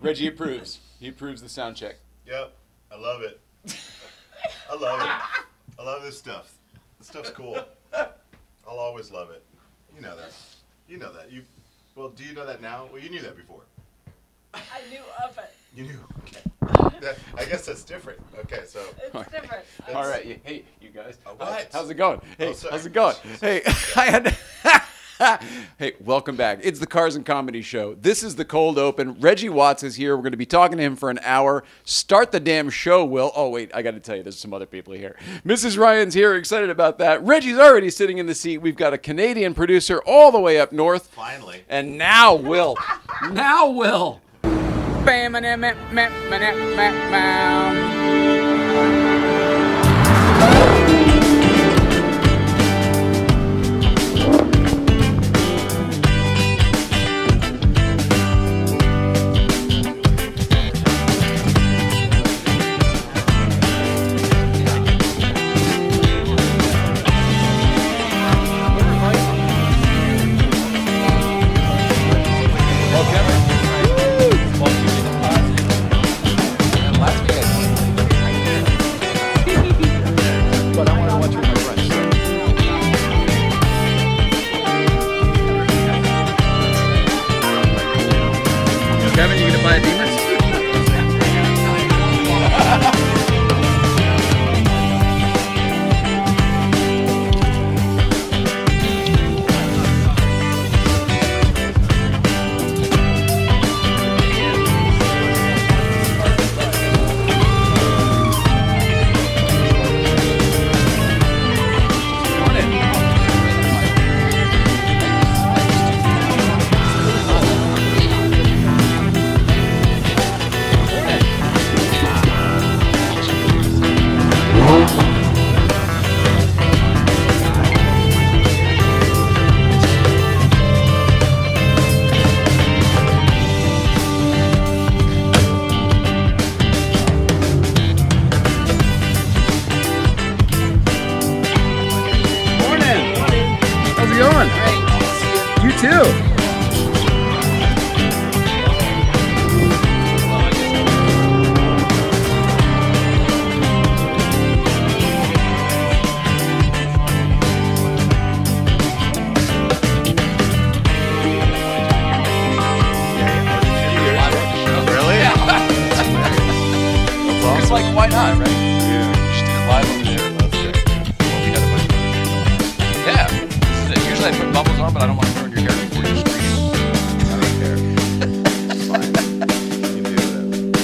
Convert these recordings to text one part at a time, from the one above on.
Reggie approves. He approves the sound check. Yep, I love it. I love it. I love this stuff. This stuff's cool. I'll always love it. You know that. You know that. Well, do you know that now? Well, you knew that before. I knew of it. You knew. Okay. I guess that's different. Okay, so. It's different. All right. Hey, you guys. What? How's it going? Hey, sorry. how's it going? Hey, hey, welcome back. It's the Cars and Comedy Show. This is the cold open. Reggie Watts is here. We're going to be talking to him for an hour. Start the damn show, Will. Oh, wait, I got to tell you, there's some other people here. Mrs. Ryan's here. Excited about that. Reggie's already sitting in the seat. We've got a Canadian producer all the way up north. Finally. And now, Will. Now, Will. Kevin, you gonna buy a Beamer?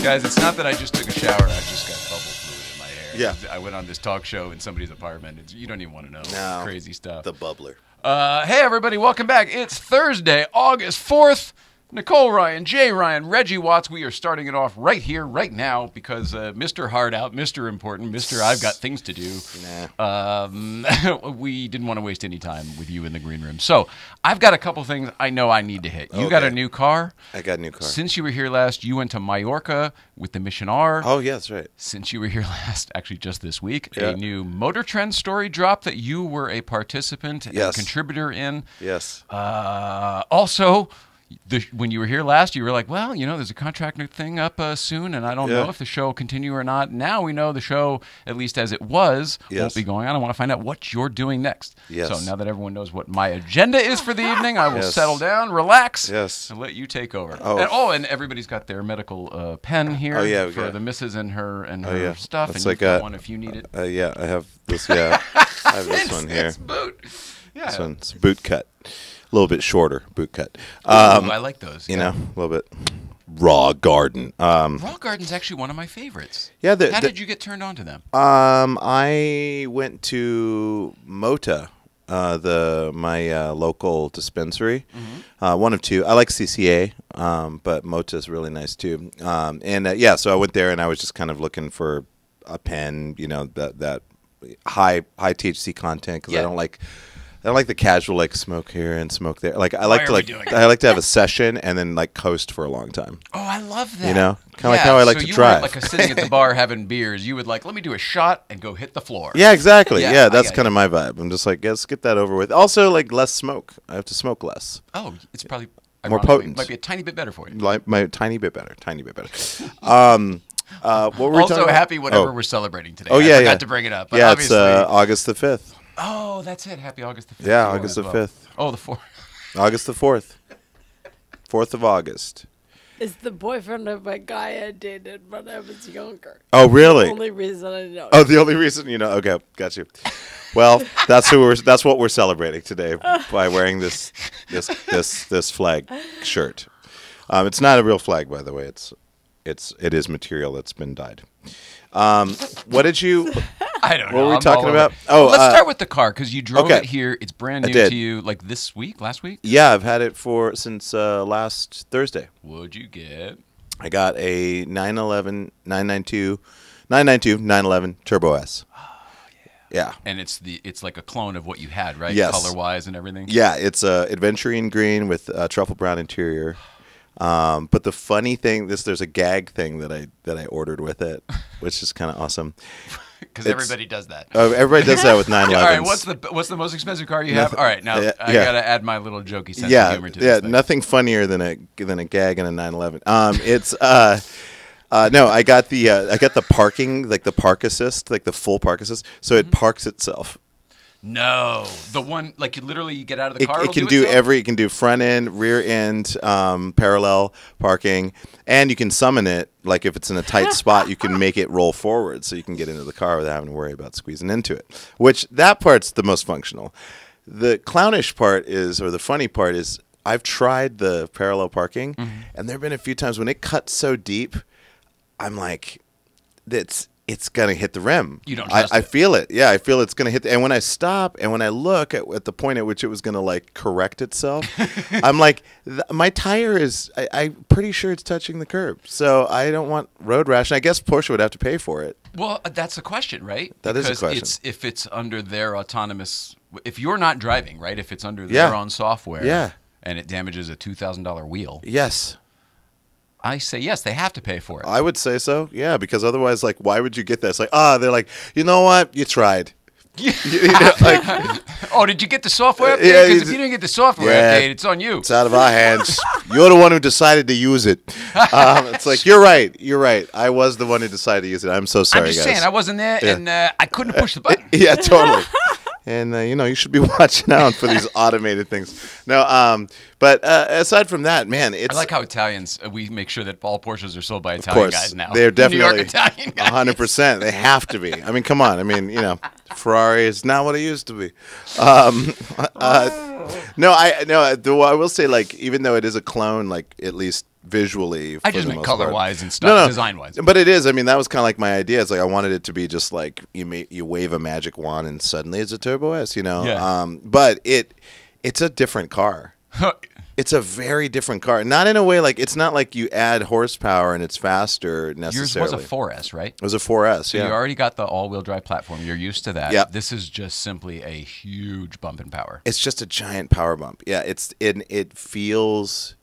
Guys, it's not that I just took a shower. I just got bubble fluid in my hair. Yeah. I went on this talk show in somebody's apartment. You don't even want to know. No, crazy stuff. The bubbler. Hey, everybody. Welcome back. It's Thursday, August 4th. Nicole Ryan, Jay Ryan, Reggie Watts. We are starting it off right here, right now, because Mr. Hard Out, Mr. Important, Mr. I've got things to do. Nah. We didn't want to waste any time with you in the green room. So I've got a couple things I know I need to hit. You got a new car. I got a new car. Since you were here last, you went to Mallorca with the Mission R. Oh, yeah, that's right. Since you were here last, actually just this week, Yeah. a new Motor Trend story dropped that you were a participant and Yes. contributor in. Yes. Also, when you were here last, you were like, well, you know, there's a contract thing up soon, and I don't know if the show will continue or not. Now we know the show, at least as it was, won't be going on. I want to find out what you're doing next. Yes. So now that everyone knows what my agenda is for the evening, I will settle down, relax, and let you take over. And everybody's got their medical pen here for the missus and her stuff. It's and like you've got one if you need it. Yeah, I have this. Yeah, I have this one here. It's boot. Yeah. This one's boot cut. A little bit shorter boot cut. I like those. You know, a little bit. Raw Garden. Raw Garden's actually one of my favorites. Yeah. How did you get turned on to them? I went to Mota, my local dispensary. One of two. I like CCA, but Mota's really nice too. So I went there and I was just kind of looking for a pen, you know, that high THC content because I don't like the casual like smoke here and smoke there. Like I like to have a session and then like coast for a long time. Oh, I love that. You know, kind of like how I like to drive. So you weren't like sitting at the bar having beers. You would like, let me do a shot and go hit the floor. Yeah, exactly. Yeah, that's kind of my vibe. I'm just like, let's get that over with. Also, like less smoke. I have to smoke less. Oh, it's probably More ironically, potent. Might be a tiny bit better for you. Like my tiny bit better. What were we talking Also, about? happy whatever we're celebrating today. Oh, yeah, I forgot yeah. to bring it up. But Yeah, it's obviously, August the 5th. oh, that's it. Happy August the 5th. Yeah, to you August as the well. 5th. Oh, the 4th. August the 4th. 4th of August. It's the boyfriend of a guy I dated when I was younger. Oh, really? The only reason I know. Oh, the only reason you know. Okay, got you. Well, that's what we're celebrating today by wearing this flag shirt. It's not a real flag, by the way. It is material that's been dyed. What did you? I don't know. What were we I'm talking all over about? it. Oh, Well, let's start with the car because you drove okay. it here. It's brand I new did. to you, like this week, last week. Yeah, I've had it since last Thursday. What'd you get? I got a 992 Turbo S. Yeah. And it's like a clone of what you had, right? Yes. Color wise and everything. Yeah, it's a Adventurine Green with truffle brown interior. But the funny thing, there's a gag thing that I ordered with it, which is kind of awesome. Because everybody does that. Everybody does that with 911s. All right, what's the most expensive car you have? All right, now I gotta add my little jokey sense of humor to this. Yeah, thing. nothing funnier than a gag in a 911. It's no, I got the parking, like the park assist, like the full park assist, so it parks itself. No, the one like you get out of the car. It can do it can do front end, rear end, parallel parking, and you can summon it. Like if it's in a tight spot, you can make it roll forward, so you can get into the car without having to worry about squeezing into it. Which that part's the most functional. The clownish part is, or the funny part is, I've tried the parallel parking, and there've been a few times when it cuts so deep, I'm like, it's gonna hit the rim. You don't trust I it. feel it. Yeah, I feel it's gonna hit. And when I stop and when I look at the point at which it was gonna like correct itself, I'm like, my tire is. I'm pretty sure it's touching the curb. So I don't want road rash. And I guess Porsche would have to pay for it. Well, that's a question, right? That is a Because question. if it's under their autonomous, if you're not driving, right? If it's under their own software, Yeah. and it damages a $2,000 wheel, Yes. I say yes, they have to pay for it. I would say so. Yeah, because otherwise, like, why would you get that? It's like, they're like, you know what? You tried. You know, like, Oh, did you get the software update? Yeah, Because if you didn't get the software Yeah. update, it's on you. it's out of our hands. You're the one who decided to use it. It's like, you're right. You're right. I was the one who decided to use it. I'm so sorry, I'm just guys. saying, I wasn't there, Yeah. and I couldn't push the button. Yeah, totally. And you should be watching out for these automated things. No, but aside from that, man, it's I like how Italians, we make sure that all Porsches are sold by of Italian course guys now. they're New York definitely Italian guys. 100%. They have to be. I mean, come on. I mean, Ferrari is not what it used to be. No, I will say, like, even though it is a clone, like at least visually, I for just the meant most part. color-wise and stuff, No, design-wise. But it is. I mean, that was kind of like my idea. It's like I wanted it to be just like you wave a magic wand and suddenly it's a Turbo S. Yeah. But it's a different car. It's a very different car. Not in a way like it's not like you add horsepower and it's faster Yours necessarily. was a 4S, right? It was a 4S. So Yeah. you already got the all-wheel drive platform. You're used to that. Yep. This is just simply a huge bump in power. It's just a giant power bump. Yeah. It feels.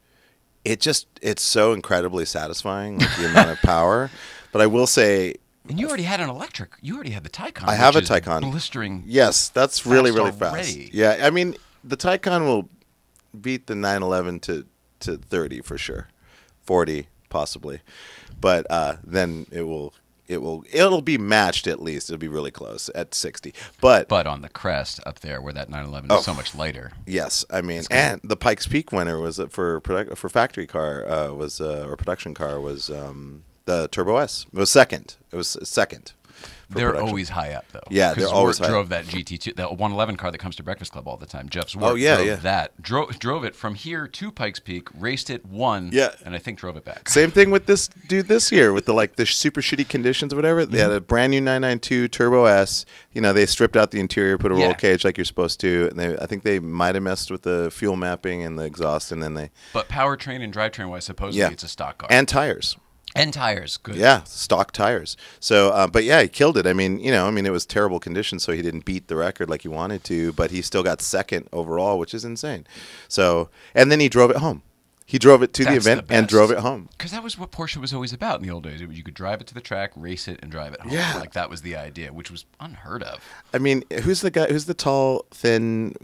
It's so incredibly satisfying, like the amount of power. But I will say. And you already had an electric. You already had the Taycan. I have a which is Taycan. Blistering. Yes, that's really, fast really fast. already. Yeah, I mean, the Taycan will beat the 911 to 30 for sure, 40 possibly, but then it'll be matched at least. It'll be really close at 60. But on the crest up there where that 911 is so much lighter. yes, I mean, and the Pikes Peak winner was for factory car or production car was the Turbo S. It was second. It was second. They're production. always high up, though. Yeah, they're always high drove that GT2, the 111 car that comes to Breakfast Club all the time. Jeff's work. Oh, yeah, drove yeah. that. Drove it from here to Pikes Peak, raced it, won, Yeah. and I think drove it back. Same thing with this dude this year with the super shitty conditions or whatever. They had a brand new 992 Turbo S. They stripped out the interior, put a roll cage like you're supposed to, and I think they might have messed with the fuel mapping and the exhaust, and then they But powertrain and drivetrain wise, supposedly it's a stock car. and tires. And tires, good. Yeah, stock tires. So, but yeah, he killed it. I mean, it was terrible conditions, so he didn't beat the record like he wanted to, but he still got second overall, which is insane. So, and then he drove it home. He drove it to the That's event the and best. drove it home. Because that was what Porsche was always about in the old days. You could drive it to the track, race it, and drive it home. Yeah. Like that was the idea, which was unheard of. I mean, who's the guy? Who's the tall, thin,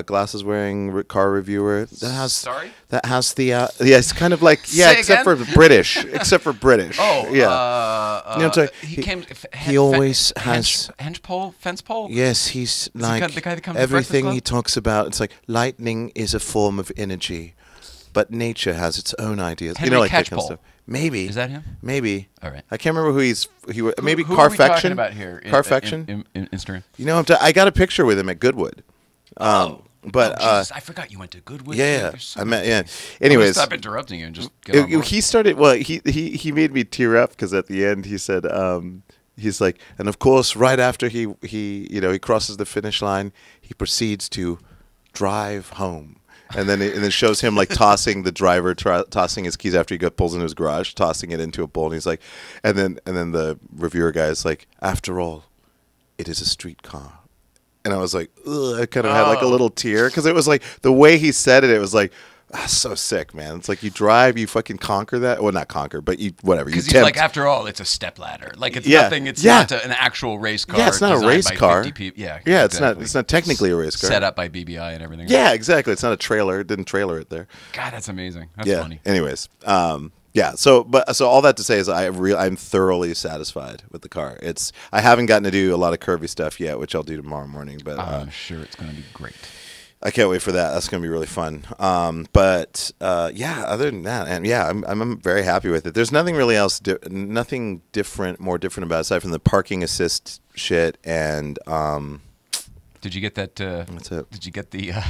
glasses-wearing car reviewer that has? Sorry? That has the yeah. It's kind of like Say except again? for British, except for British. Oh, yeah. You know what I'm saying? he always has henge pole, fence pole. Yes, he's like the guy that comes to everything Breakfast he talks about. It's like lightning is a form of energy, but nature has its own ideas. Henry like that kind of Catchpole. stuff. Maybe Is that him? Maybe. All right. I can't remember who maybe Who are we Carfection. talking about here? Carfection. In Instagram. You know, I got a picture with him at Goodwood. But Jesus, I forgot you went to Goodwood. yeah, You're so I met. busy. Yeah. I'm gonna Anyways, stop interrupting you and just get on board. he started. Well, he made me tear up because at the end he said, he's like, and of course, right after he crosses the finish line, he proceeds to drive home. And then it shows him like tossing the driver, tossing his keys after he pulls into his garage, tossing it into a bowl. And he's like, and then the reviewer guy is like, after all, it is a street car. And I was like, ugh, I kind of had like a little tear because it was like the way he said it. It was like, so sick, man. It's like you drive, you fucking conquer that. Well, not conquer, but you whatever. Because he's like, after all, it's a stepladder. Like it's nothing. It's not an actual race car. Yeah, it's not a designed race by car. 50 people. Yeah, yeah, exactly. it's not technically a race car. Set up by BBI and everything. Yeah, exactly. It's not a trailer. It didn't trailer it there. God, that's amazing. That's Yeah. funny. Anyways, yeah. So all that to say is I'm thoroughly satisfied with the car. I haven't gotten to do a lot of curvy stuff yet, which I'll do tomorrow morning. But I'm sure it's going to be great. I can't wait for that. That's going to be really fun. But yeah, other than that, and yeah, I'm very happy with it. There's nothing really else, nothing more different about it aside from the parking assist shit. And did you get that? that's it. Did you get the? I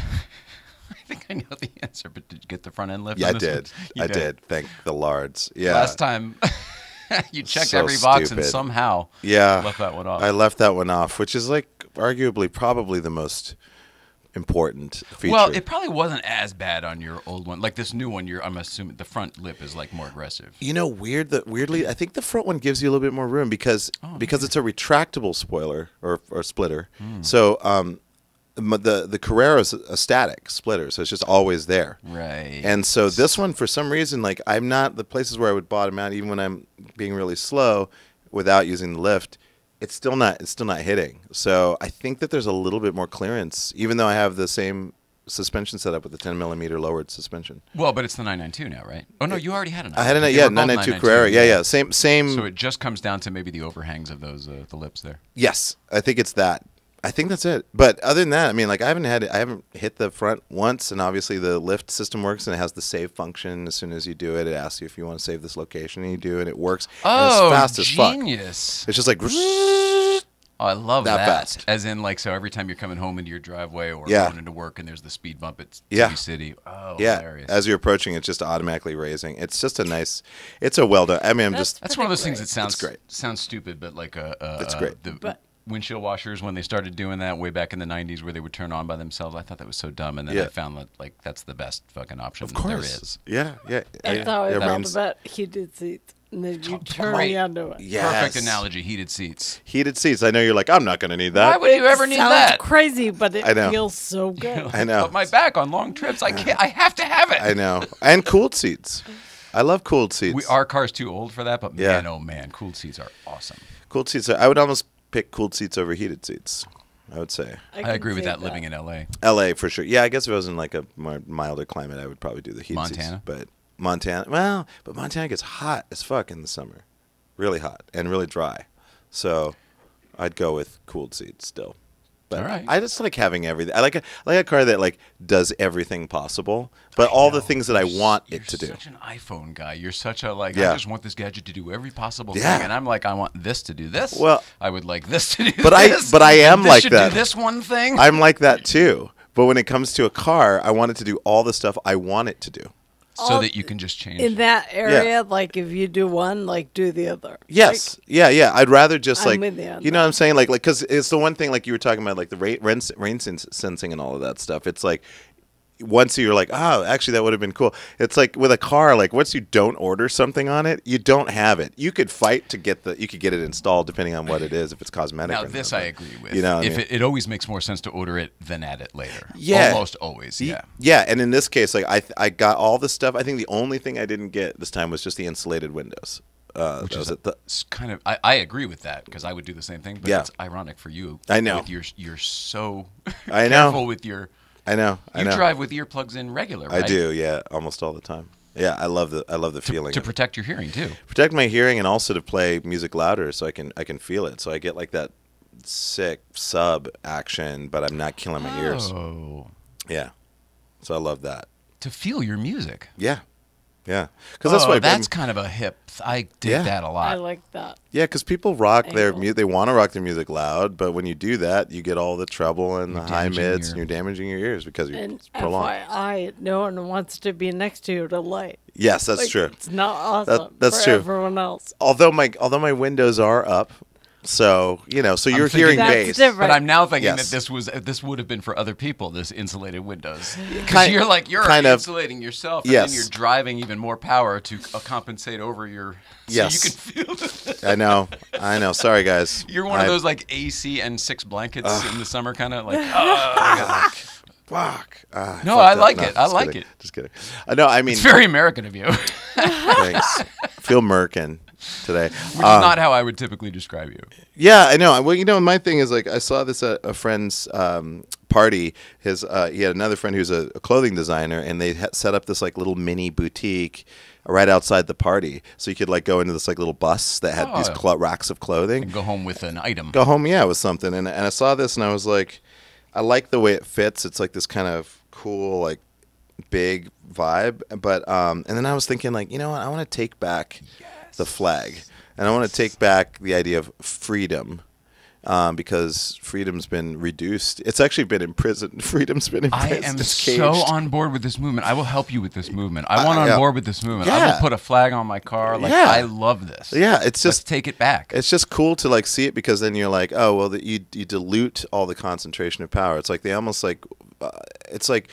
think I know the answer, but did you get the front end lift? Yeah, on I this did. one? You I did. Thank the Lards. Yeah. Last time. You checked So every box and stupid. somehow left that one off. I left that one off, which is like arguably probably the most important feature. Well, it probably wasn't as bad on your old one. Like this new one, I'm assuming the front lip is like more aggressive. You know, weirdly, I think the front one gives you a little bit more room because it's a retractable spoiler or splitter. So the Carrera is a static splitter, so it's just always there. Right. And so this one, for some reason, like I'm not the places where I would bottom out, even when I'm being really slow, without using the lift. It's still not hitting. So I think that there's a little bit more clearance, even though I have the same suspension setup with the 10 millimeter lowered suspension. Well, but it's the 992 now, right? Oh no, you already had a 992. I had They were both 992 Carrera. Yeah. Same. So it just comes down to maybe the overhangs of those the lips there. Yes, I think it's that. I think that's it. But other than that, I mean, like I haven't hit the front once, and obviously the lift system works, and it has the save function. As soon as you do it, it asks you if you want to save this location, and you do, and it works. And it's fast as fuck. Genius! It's just like. Oh, I love that. fast. As in, like, so every time you're coming home into your driveway or Yeah. going into work, and there's the speed bump at Yeah. City. Oh, Yeah, hilarious. as you're approaching, it's just automatically raising. It's just it's a well done. I mean, That's one of those things that sounds great. Sounds stupid, but like It's great. The windshield washers, when they started doing that way back in the 90s where they would turn on by themselves, I thought that was so dumb, and then I found that like that's the best fucking option that there is. Yeah. That's how I Yeah, felt Rain's- about heated seats. And then you turn Right. me onto it. Yes. Perfect analogy, heated seats. Heated seats. I know you're like, I'm not going to need that. Why would you ever need Sounds that? crazy, but I it know. feels so good. I know. But my back on long trips, I can't. I have to have it. I know. And cooled seats. I love cooled seats. Our car's too old for that, but Yeah. man, oh man, cooled seats are awesome. Cooled seats. I would almost pick cooled seats over heated seats. I would say. I can agree with see that living in LA. LA for sure. Yeah, I guess if I was in like a more milder climate, I would probably do the heated Montana? seats. But Montana, but Montana gets hot as fuck in the summer. Really hot and really dry. So I'd go with cooled seats still. But All right. I just like having everything. I like a car that like does everything possible, but all the things that I want it to do. You're such an iPhone guy. You're such a I Yeah. just want this gadget to do every possible Yeah. thing, and I'm like, I want this to do this. Well, I would like this to do but this. I am this like should that. Do this one thing. I'm like that too. But when it comes to a car, I want it to do all the stuff I want it to do. so that you can just change. In that area, like if you do one, like do the other. Yes. Yeah. I'd rather just I'm like, with you on you know what I'm saying? Like, because it's the one thing, like you were talking about, like the rain sensing and all of that stuff. It's like, once you're like, oh, actually, that would have been cool. It's like with a car, like once you don't order something on it, you don't have it. You could fight to get you could get it installed depending on what it is, if it's cosmetic. Now, or this not. I agree with. You know, if it always makes more sense to order it than add it later. Yeah. Almost always, yeah. Yeah, and in this case, like I got all the stuff. I think the only thing I didn't get this time was just the insulated windows. Which is it's kind of I agree with that because I would do the same thing, but Yeah. it's ironic for you. I know. With you're so I know. careful with your. I know. You drive with earplugs in regular, right? I do. Yeah, almost all the time. Yeah, I love the feeling To of it. protect your hearing too. Protect my hearing and also to play music louder so I can feel it. So I get like that sick sub action, but I'm not killing my ears. Oh. Yeah. So I love that. To feel your music. Yeah. Yeah. Because that's kind of a hip. I dig Yeah. that a lot. I like that. Yeah, because people rock their Angle. music. They want to rock their music loud, but when you do that, you get all the treble and the high damaging mids, your- and you're damaging your ears because And it's prolonged. FYI, no one wants to be next to you to light. Yes, that's Like, true. It's not awesome that's for true. everyone else. Although my windows are up, so so you're thinking- hearing That's bass. different. But I'm now thinking Yes. that this would have been for other people. This insulated windows, because Kind- you're kind of. insulating yourself, and Yes. then you're driving even more power to compensate over your. Yes. So you can feel. I know. Sorry, guys. You're one of those like AC and 6 blankets in the summer, kind of like. Fuck. No, fucked I up. like No, it. I just like kidding. it. Just kidding. No, I mean, It's very American of you, which thanks. Feel Merkin today. is not how I would typically describe you. Yeah, I know. Well, my thing is like I saw this at a friend's party. He had another friend who's a clothing designer, and they set up this like little mini boutique right outside the party, so you could like go into this like little bus that had these racks of clothing. And go home with an item. Go home, yeah, with something. And I saw this, and I was like, I like the way it fits. It's like this kind of cool, like big vibe. But and then I was thinking, like, you know what? I want to take back the flag, and I want to take back the idea of freedom. Because freedom's been reduced. It's actually been imprisoned. Freedom's been I imprisoned. am It's so caged. on board with this movement. I will help you with this movement. I want on yeah. board with this movement. I Yeah. will put a flag on my car. Like Yeah. I love this. Yeah, it's Let's just take it back. It's just cool to like see it because then you're like, oh well, you dilute all the concentration of power. It's like they almost like, it's like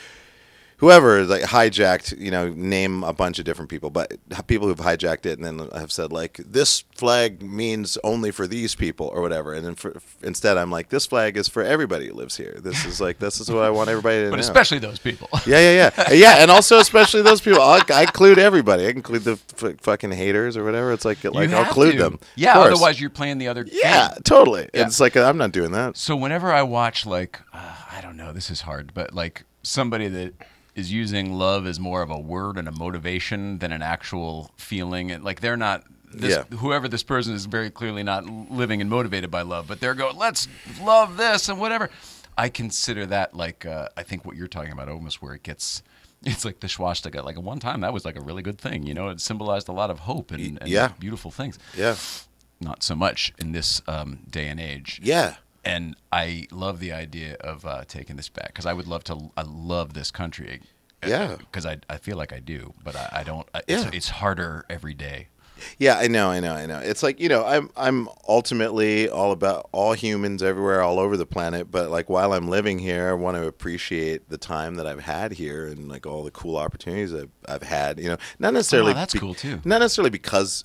whoever like hijacked, name a bunch of different people, but people who've hijacked it and then have said like this flag means only for these people or whatever, and then instead I'm like this flag is for everybody who lives here. This is what I want everybody to know. But especially those people. Yeah, and also especially those people. I include everybody. I include the fucking haters or whatever. It's like You I'll have include to. them. Yeah, Of course. otherwise you're playing the other Yeah, game. totally. Yeah. It's like I'm not doing that. So whenever I watch like I don't know, this is hard, but like somebody that is using love as more of a word and a motivation than an actual feeling, and like they're not whoever this person is very clearly not living and motivated by love, but they're going, let's love this and whatever. I consider that like I think what you're talking about almost where it's like the swastika. Like at one time that was like a really good thing, it symbolized a lot of hope and beautiful things. Yeah. Not so much in this day and age. Yeah. And I love the idea of taking this back because I love this country. Yeah. Because I feel like I do, but I don't. Yeah. It's harder every day. Yeah, I know. It's like, I'm ultimately all about all humans everywhere, all over the planet. But like while I'm living here, I want to appreciate the time that I've had here and like all the cool opportunities I've had. Not necessarily. Oh, that's cool too. Not necessarily because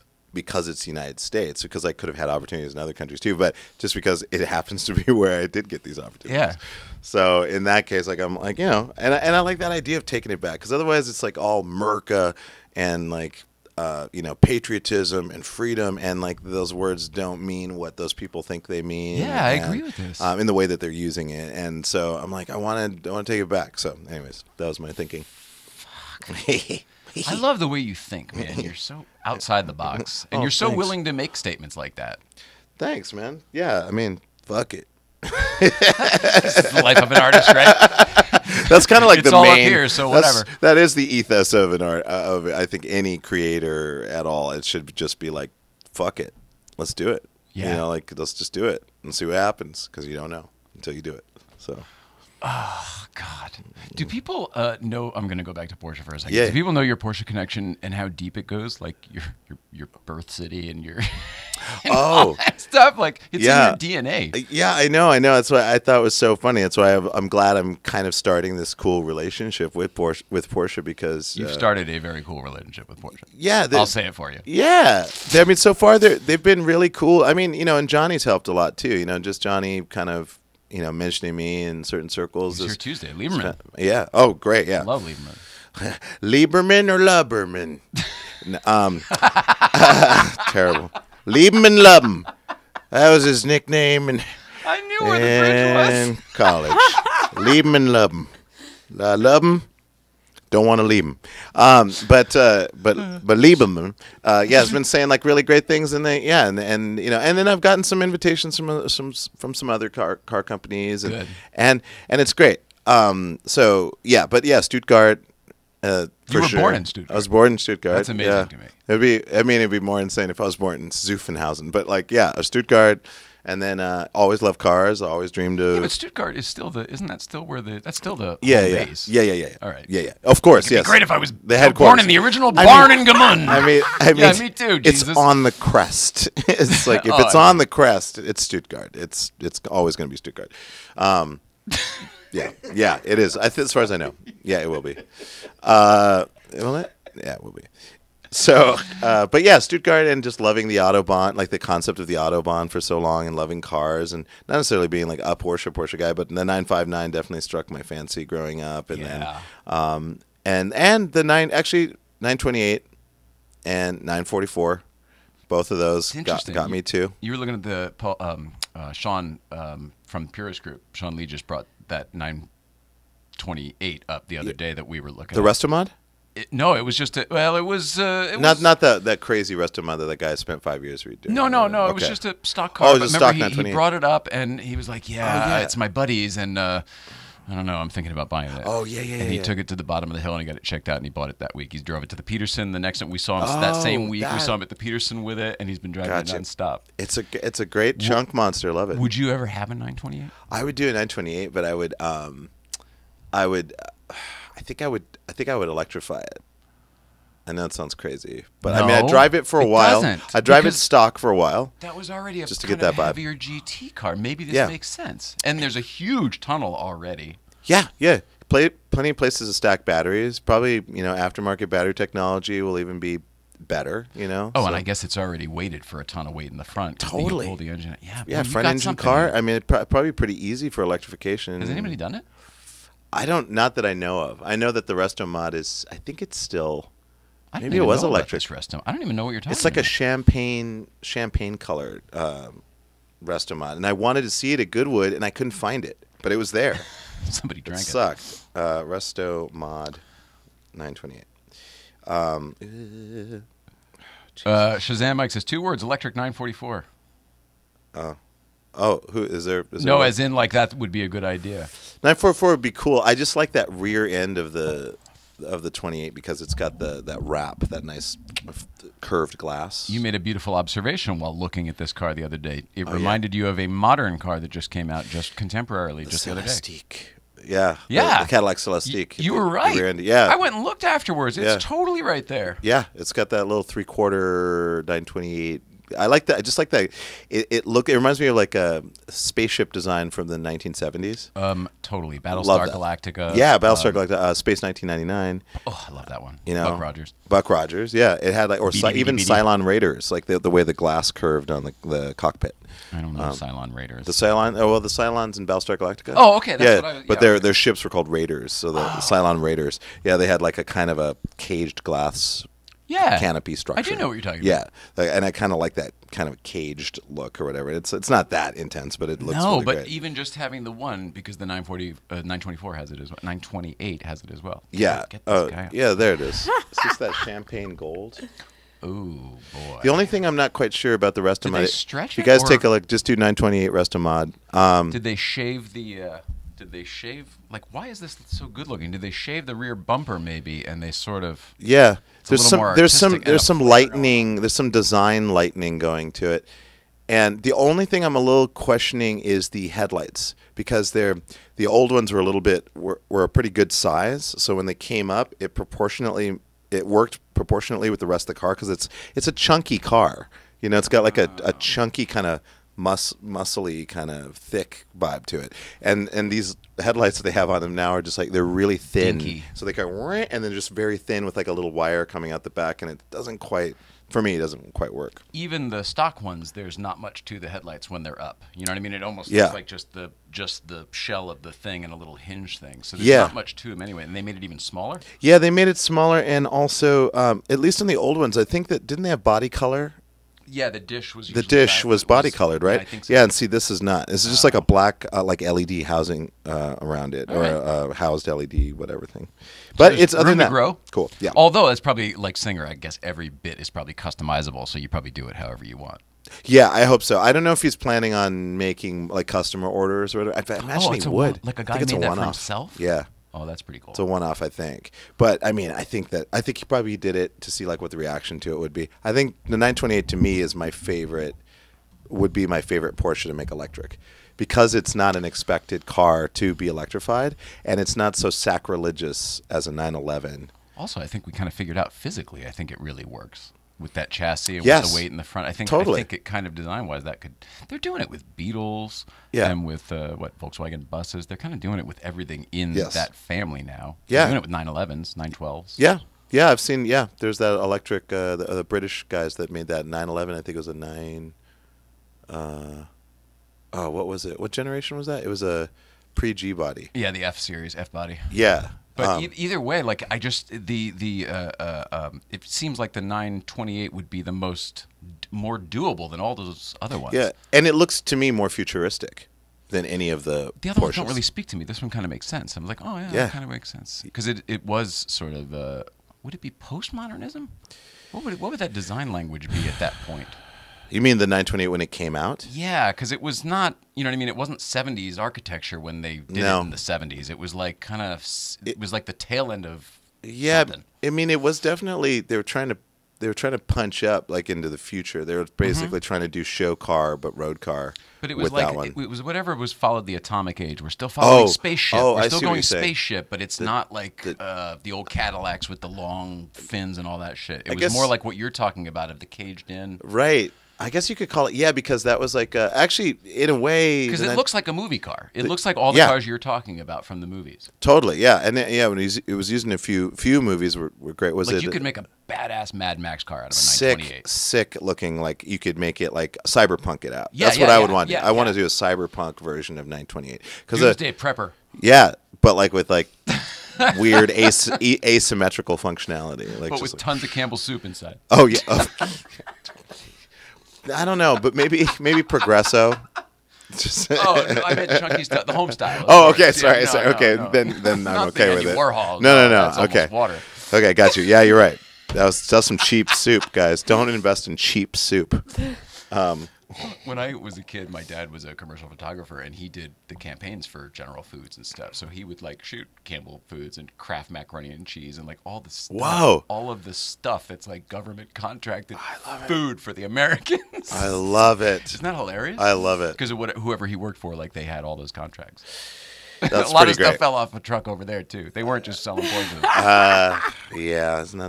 it's the United States, because I could have had opportunities in other countries too, but just because it happens to be where I did get these opportunities. Yeah. So in that case, like I'm like, and I like that idea of taking it back because otherwise it's like all Merca and like, patriotism and freedom, and like those words don't mean what those people think they mean. Yeah, I agree with this. In the way that they're using it, and so I'm like, I want to take it back. So, anyways, that was my thinking. I love the way you think, man. You're so outside the box, and you're so thanks. willing to make statements like that. Thanks, man. Yeah, I mean, fuck it. It's the life of an artist, right? That's kind of like It's the all up main. here, so whatever. That is the ethos of an art. Of I think any creator at all, it should just be like, fuck it, let's do it. Yeah. Like let's just do it and see what happens because you don't know until you do it. So. God. Do people know? I'm going to go back to Porsche for a second. Yeah. Do people know your Porsche connection and how deep it goes? Like your birth city and your all that stuff. Like it's in your DNA. Yeah, I know. That's why I thought it was so funny. That's why I'm glad I'm kind of starting this cool relationship with Porsche because You've started a very cool relationship with Porsche. Yeah, I'll say it for you. Yeah, I mean, so far they've been really cool. I mean, and Johnny's helped a lot too. Just Johnny kind of. Mentioning me in certain circles. It's your Tuesday, Lieberman. Yeah. Oh, great. Yeah. I love Lieberman. Lieberman or Lubberman? Terrible. Lieberman Lubben. That was his nickname in I knew where the bridge was. college. Lieberman Lubben. Lubben. Don't want to leave him, but Lieberman, has been saying like really great things, and and then I've gotten some invitations from some other car companies, and it's great. Stuttgart. You were born in Stuttgart. I was born in Stuttgart. That's amazing to me. It'd be more insane if I was born in Zuffenhausen, but Stuttgart. And then always loved cars. Always dreamed of. Yeah, but Stuttgart is still isn't that still where that's still the home base? Yeah. All right. Yeah. Of course, It'd be great if I was the born in the original barn in Gamun. I mean, yeah, me too. Jesus. It's on the crest. It's like if it's on the crest, it's Stuttgart. It's always going to be Stuttgart. Yeah, it is. As far as I know, yeah, it will be. Will it? Yeah, it will be. So, but yeah, Stuttgart and just loving the Autobahn, like the concept of the Autobahn for so long and loving cars and not necessarily being like a Porsche guy, but the 959 definitely struck my fancy growing up. And then, and the 928 and 944, both of those got me too. You were looking at the Sean from Purist Group. Sean Lee just brought that 928 up the other day that we were looking at. The Resto-Mod? No, it was just it was not that crazy Resto-Mod that guy spent 5 years redoing. No, Okay. It was just a stock car. Oh, just stock 928. He brought it up and he was like, it's my buddies and I don't know, I'm thinking about buying it. Oh, yeah. And he took it to the bottom of the hill and he got it checked out and he bought it that week. He drove it to the Peterson. The next time we saw him that same week, we saw him at the Peterson with it and he's been driving it nonstop. It's a great chunk monster. Love it. Would you ever have a 928? I would do a 928, but I think I would electrify it. I know it sounds crazy, but I mean, I drive it for a while. I drive it stock for a while. That was already just to get that vibe. Heavier GT car. Maybe this makes sense. And there's a huge tunnel already. Yeah. Plenty of places to stack batteries. Probably, aftermarket battery technology will even be better. And I guess it's already weighted for a ton of weight in the front. Totally. Pull the engine. Yeah. Front engine car. I mean, it's probably pretty easy for electrification. Has anybody done it? Not that I know of. I know that the Resto-Mod is. I think it's still. Maybe it was electric. I don't even know what you're talking about. It's like a champagne colored Resto-Mod, and I wanted to see it at Goodwood, and I couldn't find it, but it was there. Somebody drank it. Sucked. Resto-Mod 928. Shazam Mike says 2 words: electric 944. Who is there? No, as in like that would be a good idea. 944 would be cool. I just like that rear end of the 28 because it's got that wrap, that nice curved glass. You made a beautiful observation while looking at this car the other day. It reminded you of a modern car that just came out just contemporarily just the other day. Celestiq. Yeah. Yeah. The Cadillac Celestiq. You were right. Yeah. I went and looked afterwards. It's totally right there. Yeah. It's got that little 3/4 928. I like that. I just like that. It reminds me of like a spaceship design from the 1970s. Totally. Battlestar Galactica. Yeah, Battlestar Galactica. Space 1999. Oh, I love that one. Buck Rogers. Buck Rogers. Yeah, it had like even Cylon Raiders, like the way the glass curved on the cockpit. I don't know Cylon Raiders. The Cylon. Oh well, the Cylons in Battlestar Galactica. Oh, okay. That's what I. But their ships were called Raiders. So the Cylon Raiders. Yeah, they had like a kind of a caged glass. Canopy structure. I do know what you're talking about. Yeah, and I kind of like that kind of caged look or whatever. It's not that intense, but it looks really great. Even just having the one, because the 924 has it as well. 928 has it as well. Yeah. Yeah, there it is. It's just that champagne gold. Ooh, boy. The only thing I'm not quite sure about the Resto-Mod. Did they stretch if you guys take a look, just do 928 Resto-Mod. Did they shave the... like, why is this so good looking? Did they shave the rear bumper maybe, and they sort of... Yeah. There's some lightning, there's some design lightning going to it. And the only thing I'm a little questioning is the headlights, because the old ones were a little bit were a pretty good size. So when they came up, it worked proportionately with the rest of the car because it's a chunky car. You know, it's got like a chunky kind of muscly kind of thick vibe to it. And these headlights that they have on them now are just like they're really thin. Dinky. So they go and then just very thin with like a little wire coming out the back, and it doesn't quite. For me, it doesn't quite work. Even the stock ones, there's not much to the headlights when they're up. You know what I mean? It almost looks like just the shell of the thing and a little hinge thing. So there's not much to them anyway. And they made it even smaller? Yeah, they made it smaller, and also, at least in the old ones, I think that didn't they have body color? Yeah, the dish was body colored, right? Yeah, I think so. Yeah, and see, this is not. This is just like a black, like LED housing around it, or a housed LED, whatever thing. But So it's other room than to that. grow. Cool. Yeah. Although it's probably like Singer, I guess every bit is probably customizable, so you probably do it however you want. Yeah, I hope so. I don't know if he's planning on making like customer orders or whatever. I imagine he would. Like a I guy think it's made a that for one-off. himself? Yeah. Oh, that's pretty cool. It's a one-off, I think. But I mean, I think he probably did it to see like what the reaction to it would be. I think the 928 to me is my favorite. Would be my favorite Porsche to make electric, because it's not an expected car to be electrified, and it's not so sacrilegious as a 911. Also, I think we kind of figured out physically. I think it really works with that chassis and Yes. with the weight in the front. I think it kind of design-wise that could. They're doing it with Beetles and with Volkswagen buses. They're kind of doing it with everything in that family now. Yeah. They're doing it with 911s, 912s. Yeah. Yeah, I've seen. Yeah, there's that electric. The British guys that made that 911. I think it was a 9. What was it? What generation was that? It was a pre-G body. Yeah, the F series, F body. Yeah. But either way, like I just it seems like the 928 would be the more doable than all those other ones. Yeah, and it looks to me more futuristic than any of the other ones Porsches. don't really speak to me. This one kind of makes sense. I'm like, oh yeah, Yeah. that kind of makes sense because it was sort of would it be postmodernism? What would that design language be at that point? You mean the 928 when it came out? Yeah, because it was not, you know what I mean? It wasn't 70s architecture when they did it in the 70s. It was like it was like the tail end of something. I mean, it was definitely they were trying to punch up like into the future. They were basically trying to do show car but road car. But it was with like that one. it was whatever was followed the atomic age. We're still following spaceship. Oh, We're I still see what going you're saying. spaceship, but it's not like the old Cadillacs with the long fins and all that shit. It was guess- more like what you're talking about of the caged in. Right. I guess you could call it, because that was like, actually, in a way. Because it looks like a movie car. It looks like all the cars you're talking about from the movies. Totally, yeah. And when it was used in a few movies were great. Was Like it you could make a badass Mad Max car out of a 928. sick looking, like you could make it like cyberpunk it out. Yeah, That's what I would want. yeah, I want to do a cyberpunk version of 928. Doomsday Prepper. Yeah, but like with like weird asymmetrical functionality. Like But just with tons of Campbell's soup inside. Oh yeah. I don't know, but maybe Progresso. Oh, no, I meant chunky stuff, the home style. Oh, okay. Sorry. No, Okay, no. then I'm Not okay the with Andy it. Warhol. No. That's Okay. almost water. Okay, got you. Yeah, you're right. That's some cheap soup, guys. Don't invest in cheap soup. When I was a kid, my dad was a commercial photographer, and he did the campaigns for General Foods and stuff. So he would like shoot Campbell Foods and Kraft macaroni and cheese and like all the stuff, Whoa. all of the stuff that's like government contracted food for the Americans. I love it. Isn't that hilarious? I love it. Because whoever he worked for, like they had all those contracts. That's a lot pretty of stuff great. fell off a truck over there too. They weren't just selling poison. Yeah, isn't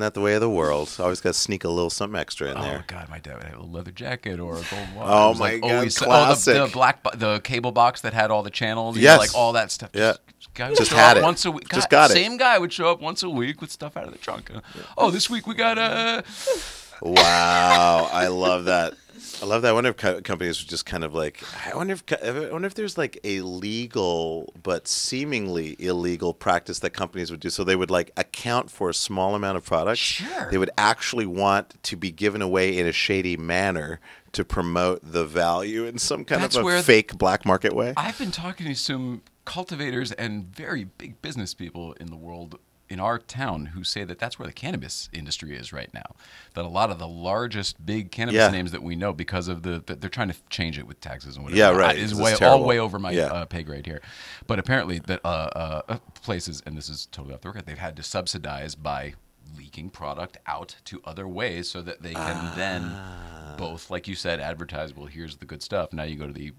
that the way of the world? Always got to sneak a little something extra in Oh there. God, my dad would have a leather jacket or a gold watch. Oh, It was, my like, God, always, classic. the cable box that had all the channels. You Yes. know, like all that stuff. Yeah. Guy would Just show had up it. once a week. Just got it. Same guy would show up once a week with stuff out of the trunk. Oh, this week we got Wow, I love that. I love that. I wonder if companies would just kind of like. I wonder if there's like a legal but seemingly illegal practice that companies would do. So they would like account for a small amount of product. Sure. They would actually want to be given away in a shady manner to promote the value in some kind That's of where a fake black market way. I've been talking to some cultivators and very big business people in the world in our town who say that that's where the cannabis industry is right now. That a lot of the largest big cannabis names that we know, because of they're trying to change it with taxes and whatever. Yeah, right. Is This way is all terrible. way over my Yeah. pay grade here. But apparently that places, and this is totally off the record, they've had to subsidize by leaking product out to other ways so that they can then both, like you said, advertise. Well, here's the good stuff. Now you go to the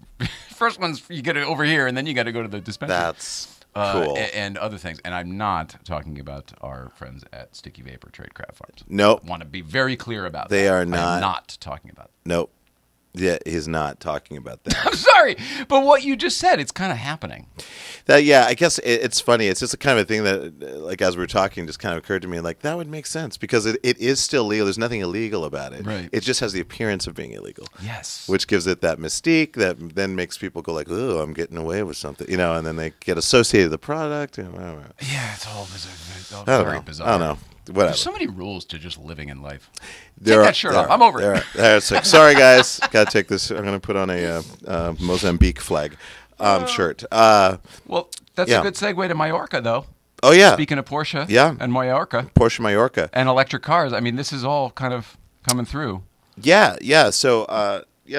first ones. You get it over here, and then you got to go to the dispensary. That's cool. And other things. And I'm not talking about our friends at Sticky Vapor Trade Craft Farms. Nope. Want to be very clear about They that. are not. I'm not talking about. Nope. Yeah, he's not talking about that. I'm sorry, but what you just said, it's kind of happening. Yeah, I guess it's funny. It's just a kind of a thing that, like, as we were talking, just kind of occurred to me, like, that would make sense because it is still legal. There's nothing illegal about it. Right. It just has the appearance of being illegal. Yes. Which gives it that mystique that then makes people go like, oh, I'm getting away with something, and then they get associated with the product. Yeah, it's all bizarre. It's all I don't very know. bizarre. I don't know. Whatever. There's so many rules to just living in life. Take that shirt off. I'm over it. It's like, sorry, guys. Got to take this. I'm going to put on a Mozambique flag shirt. Well, that's yeah. a good segue to Mallorca, though. Oh, yeah. Speaking of Porsche Yeah. and Mallorca Porsche Mallorca. and electric cars, I mean, this is all kind of coming through. Yeah. So,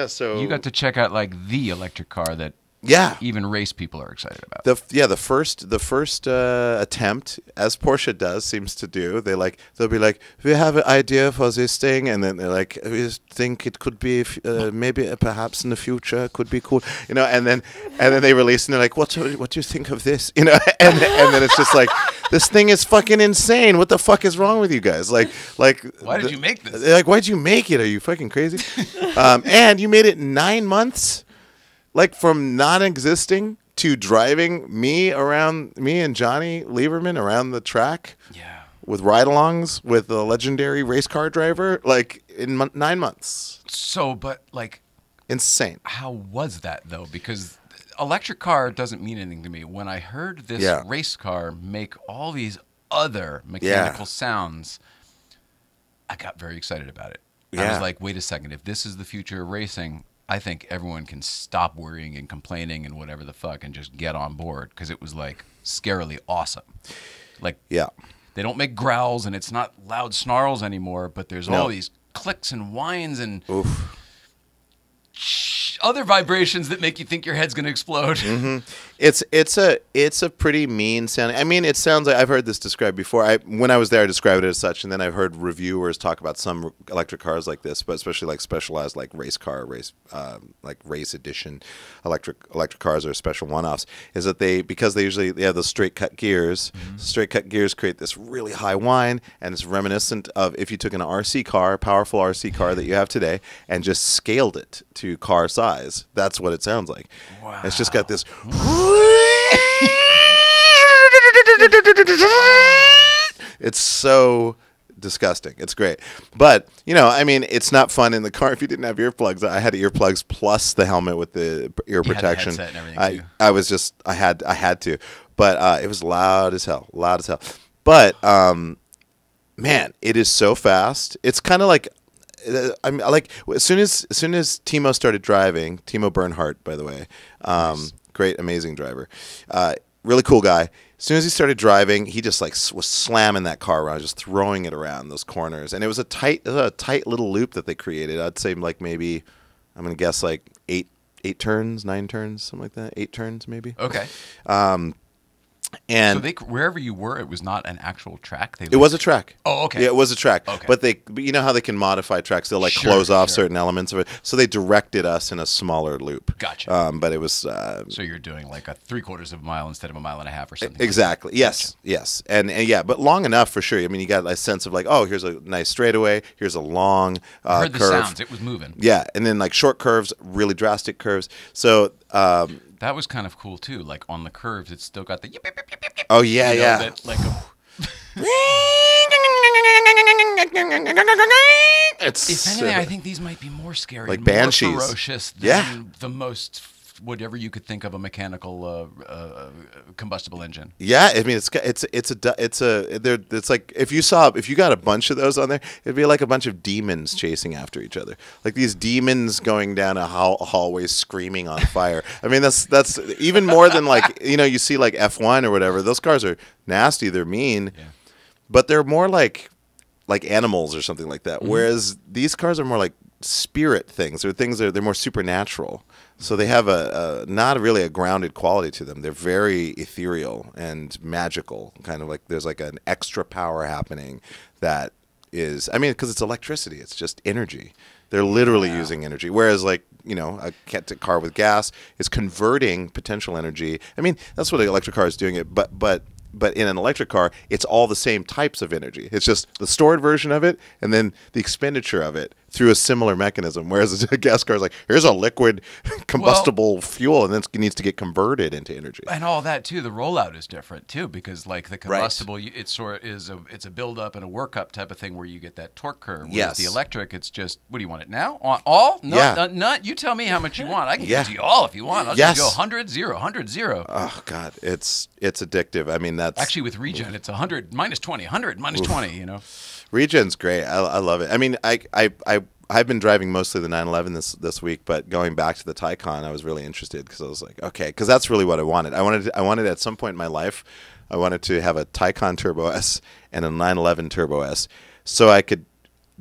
so You got to check out, like, the electric car that even race people are excited about. The first attempt, as Porsche does, seems to do. They'll be like, we have an idea for this thing, and then they're like, we think it could be maybe perhaps in the future could be cool, and then they release and they're like, what do you think of this, and then it's just like, this thing is fucking insane. What the fuck is wrong with you guys? Like Why did you make this? Like, why'd you make it? Are you fucking crazy? And you made it in 9 months. Like, from non-existing to driving me and Johnny Lieberman around the track with ride-alongs with a legendary race car driver, like, in 9 months. So, but, like... Insane. How was that, though? Because electric car doesn't mean anything to me. When I heard this race car make all these other mechanical sounds, I got very excited about it. I was like, wait a second. If this is the future of racing... I think everyone can stop worrying and complaining and whatever the fuck and just get on board because it was like scarily awesome. Like, they don't make growls and it's not loud snarls anymore, but there's all these clicks and whines and other vibrations that make you think your head's going to explode. Mm-hmm. It's a pretty mean sounding. I mean, it sounds like I've heard this described before. When I was there, I described it as such, and then I've heard reviewers talk about some electric cars like this, but especially like specialized like race edition electric cars or special one-offs. Is that because they usually have those straight cut gears. Mm-hmm. Straight cut gears create this really high whine, and it's reminiscent of if you took an RC car, powerful RC car that you have today, and just scaled it to car size. That's what it sounds like. Wow. It's just got this. It's so disgusting. It's great. But, I mean, it's not fun in the car if you didn't have earplugs. I had earplugs plus the helmet with the ear protection. The headset and everything too. I had to. But it was loud as hell. But, man, it is so fast. It's kind of like, as soon as Timo started driving, Timo Bernhardt, by the way, nice. Great, amazing driver, really cool guy. As soon as he started driving, he just like was slamming that car around, just throwing it around those corners, and it was a tight little loop that they created. I'd say like maybe, I'm gonna guess like 8 turns, 9 turns, something like that, 8 turns maybe. Okay. And so wherever you were, it was not an actual track. It was a track. Oh, okay. Yeah, it was a track. Okay. But you know how they can modify tracks? They'll like close off certain elements of it. So they directed us in a smaller loop. Gotcha. But it was. So you're doing like a 3/4 of a mile instead of 1.5 miles or something. Exactly. Like yes. Gotcha. Yes. And yeah, but long enough for sure. I mean, you got a sense of like, oh, here's a nice straightaway. Here's a long I heard curve. the sounds. It was moving. Yeah, and then like short curves, really drastic curves. So. That was kind of cool too. Like on the curves, it's still got the. Yip, yip, yip, yip, yip, oh yeah, yeah. That, like if anything, I think these might be more scary, like banshees, more ferocious than the most whatever you could think of a mechanical combustible engine. Yeah, I mean it's like if you got a bunch of those on there, it'd be like a bunch of demons chasing after each other, like these demons going down a hallway screaming on fire. I mean that's even more than like you see like F1 or whatever. Those cars are nasty, they're mean, but they're more like animals or something like that. Mm-hmm. Whereas these cars are more like spirit things, or things they're more supernatural. So they have a not really a grounded quality to them. They're very ethereal and magical, kind of like there's like an extra power happening that is, I mean, because it's electricity. It's just energy. They're literally using energy. Whereas, like, you know, a car with gas is converting potential energy. I mean, that's what an electric car is doing it. But in an electric car, it's all the same types of energy. It's just the stored version of it and then the expenditure of it through a similar mechanism. Whereas a gas car is like, here's a liquid combustible fuel, and then it needs to get converted into energy. And all that too. The rollout is different too, because like the combustible, it's a build up and a workup type of thing where you get that torque curve. Whereas the electric, it's just, what do you want it now? On all? No, not. You tell me how much you want. I can give it to you all if you want. I'll just go 100, 0, 100, 0. Oh God, it's addictive. I mean, that's actually with regen, it's 100 minus 20, 100 minus 20. You know. Regen's great. I love it. I mean, I've been driving mostly the 911 this week, but going back to the Taycan, I was really interested because I was like, okay, because that's really what I wanted. I wanted at some point in my life, I wanted to have a Taycan Turbo S and a 911 Turbo S, so I could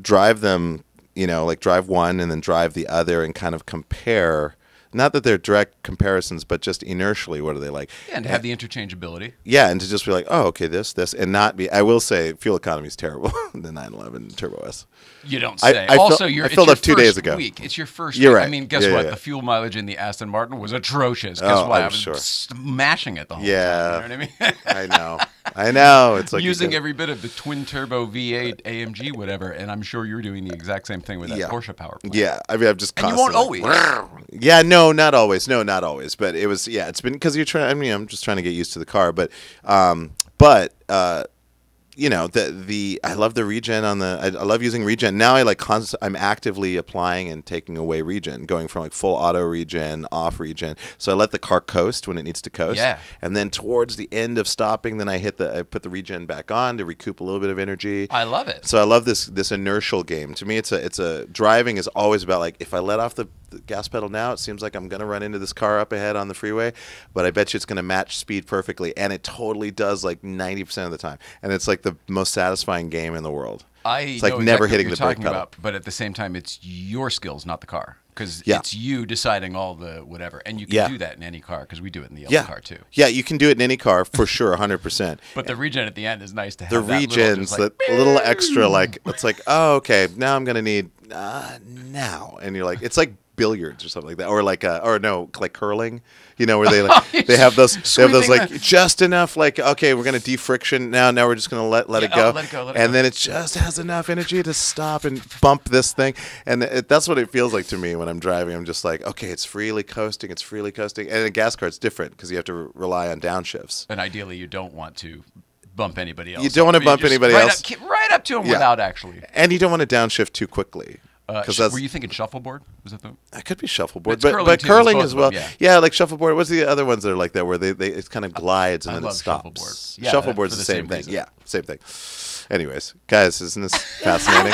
drive them, you know, like drive one and then drive the other and kind of compare. Not that they're direct comparisons, but just inertially, what are they like? Yeah, and to have the interchangeability. Yeah, and to just be like, oh, okay, this, and not be. I will say, fuel economy is terrible. The 911 Turbo S. You don't say. I filled up 2 days ago. It's your first. You're right. I mean, guess what? The fuel mileage in the Aston Martin was atrocious. Guess what? I was smashing it the whole time. You know what I mean? I know. It's like using every bit of the twin turbo V8 AMG, whatever. And I'm sure you're doing the exact same thing with that Porsche power plant. Yeah, I mean, I'm just. And you won't always. Yeah, no, not always. No, not always. But it was. Yeah, it's been because you're trying. I mean, I'm just trying to get used to the car. But you know, I love the regen on the. I love using regen. Now I'm actively applying and taking away regen, going from like full auto regen, off regen. So I let the car coast when it needs to coast. Yeah. And then towards the end of stopping, then I put the regen back on to recoup a little bit of energy. I love it. So I love this inertial game. To me, it's a driving is always about like if I let off the gas pedal now, it seems like I'm going to run into this car up ahead on the freeway, but I bet you it's going to match speed perfectly, and it totally does like 90% of the time. And it's like the most satisfying game in the world. It's like never hitting the brake pedal. But at the same time, it's your skills, not the car. Because it's you deciding all the whatever. And you can do that in any car, because we do it in the Elle car too. Yeah, you can do it in any car for sure, 100%. But the regen at the end is nice to have. The regen's a little extra, like, it's like, oh, okay, now I'm going to need, now. And you're like, it's like billiards or something like that, or like like curling, you know, where they they have those like just enough, like, okay, we're gonna de-friction now we're just gonna let it go, and then it just has enough energy to stop and bump this thing, and that's what it feels like to me when I'm driving. I'm just like, okay, it's freely coasting, and in a gas car it's different because you have to rely on downshifts, and ideally you don't want to bump anybody else. You don't want to bump anybody else right up to them without actually, and you don't want to downshift too quickly. Were you thinking shuffleboard? Was that I could be shuffleboard, but curling as well. Yeah, like shuffleboard. What's the other ones that are like that, where it kind of glides and then it stops? Shuffleboard. Yeah, shuffleboard's the same thing. Reason. Yeah, same thing. Anyways, guys, isn't this fascinating?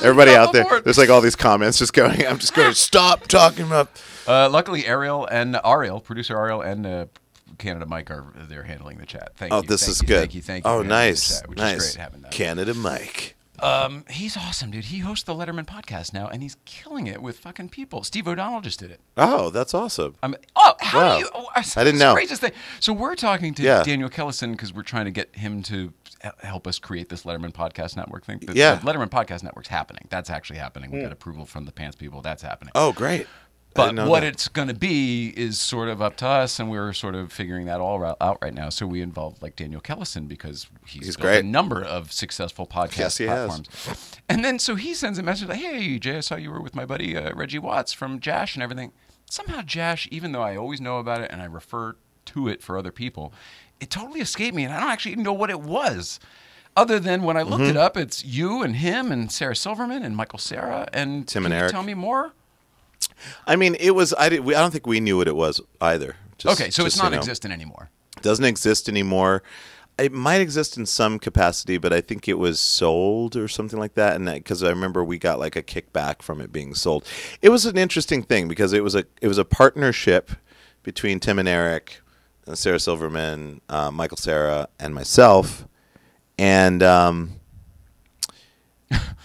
Everybody out there, there's like all these comments just going. I'm just going to stop talking about. Luckily, producer Ariel, and Canada Mike they're handling the chat. Thank you. Oh, this is good. Thank you. Oh, nice, which nice. is great having that. Canada Mike. He's awesome, dude. He hosts the Letterman podcast now, and he's killing it with fucking people. Steve O'Donnell just did it. Oh, that's awesome. How do you? I didn't know. Thing. So we're talking to Daniel Kellison because we're trying to get him to help us create this Letterman podcast network thing. The Letterman podcast network's happening. That's actually happening. We got approval from the Pants people. That's happening. Oh, great. But what it's going to be is sort of up to us, and we're sort of figuring that all out right now. So we involved like Daniel Kellison because he's built a number of successful podcast platforms. And then so he sends a message like, "Hey, Jay, I saw you were with my buddy Reggie Watts from Jash and everything." Somehow Jash, even though I always know about it and I refer to it for other people, it totally escaped me, and I don't actually even know what it was. Other than when I looked it up, it's you and him and Sarah Silverman and Michael Cera and Tim and Eric. Tell me more. I mean, it was. I don't think we knew what it was either. So it's non-existent anymore. It doesn't exist anymore. It might exist in some capacity, but I think it was sold or something like that. And because I remember we got like a kickback from it being sold. It was an interesting thing because it was a partnership between Tim and Eric, Sarah Silverman, Michael Cera, and myself, and.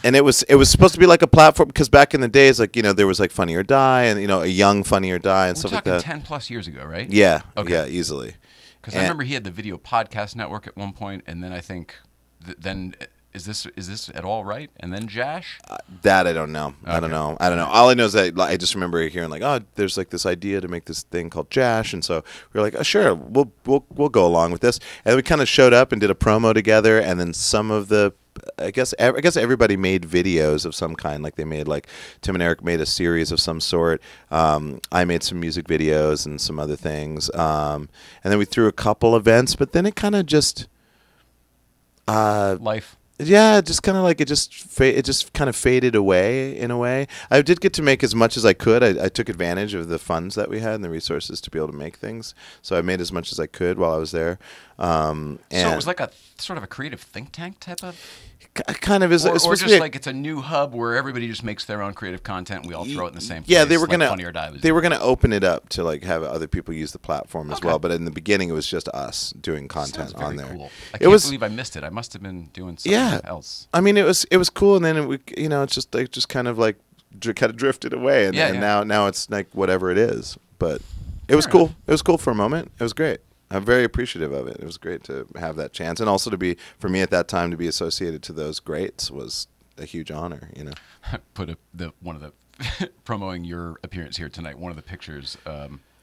And it was supposed to be like a platform because back in the days, like, you know, there was like Funny or Die and, you know, a young Funny or Die and stuff like that. We're talking 10 plus years ago, right? Yeah. Okay. Yeah, easily. Because I remember he had the Video Podcast Network at one point, and then I think then is this at all right? And then Jash? That I don't know. I don't know. All I know is that I just remember hearing like, oh, there's like this idea to make this thing called Jash, and so we were like, oh, sure, we'll go along with this. And we kind of showed up and did a promo together, and then some of the I guess everybody made videos of some kind. Like they made Tim and Eric made a series of some sort. I made some music videos and some other things. And then we threw a couple events, but then it kind of just Life. Yeah, just kind of like it just kind of faded away in a way. I did get to make as much as I could. I took advantage of the funds that we had and the resources to be able to make things. So I made as much as I could while I was there. And so it was like a sort of a creative think tank type of. Kind of is, or just like it's a new hub where everybody just makes their own creative content. And we all throw it in the same place. Yeah, they were Funny or Die was they were gonna open it up to like have other people use the platform as well. But in the beginning, it was just us doing content on there. Cool. I can't believe I missed it. I must have been doing something else. I mean, it was cool, and then it's just kind of like kind of drifted away, and, now it's like whatever it is. But it was cool. It was cool for a moment. It was great. I'm very appreciative of it. It was great to have that chance, and also to be, for me at that time, to be associated to those greats was a huge honor. Put one of the promoting your appearance here tonight. One of the pictures.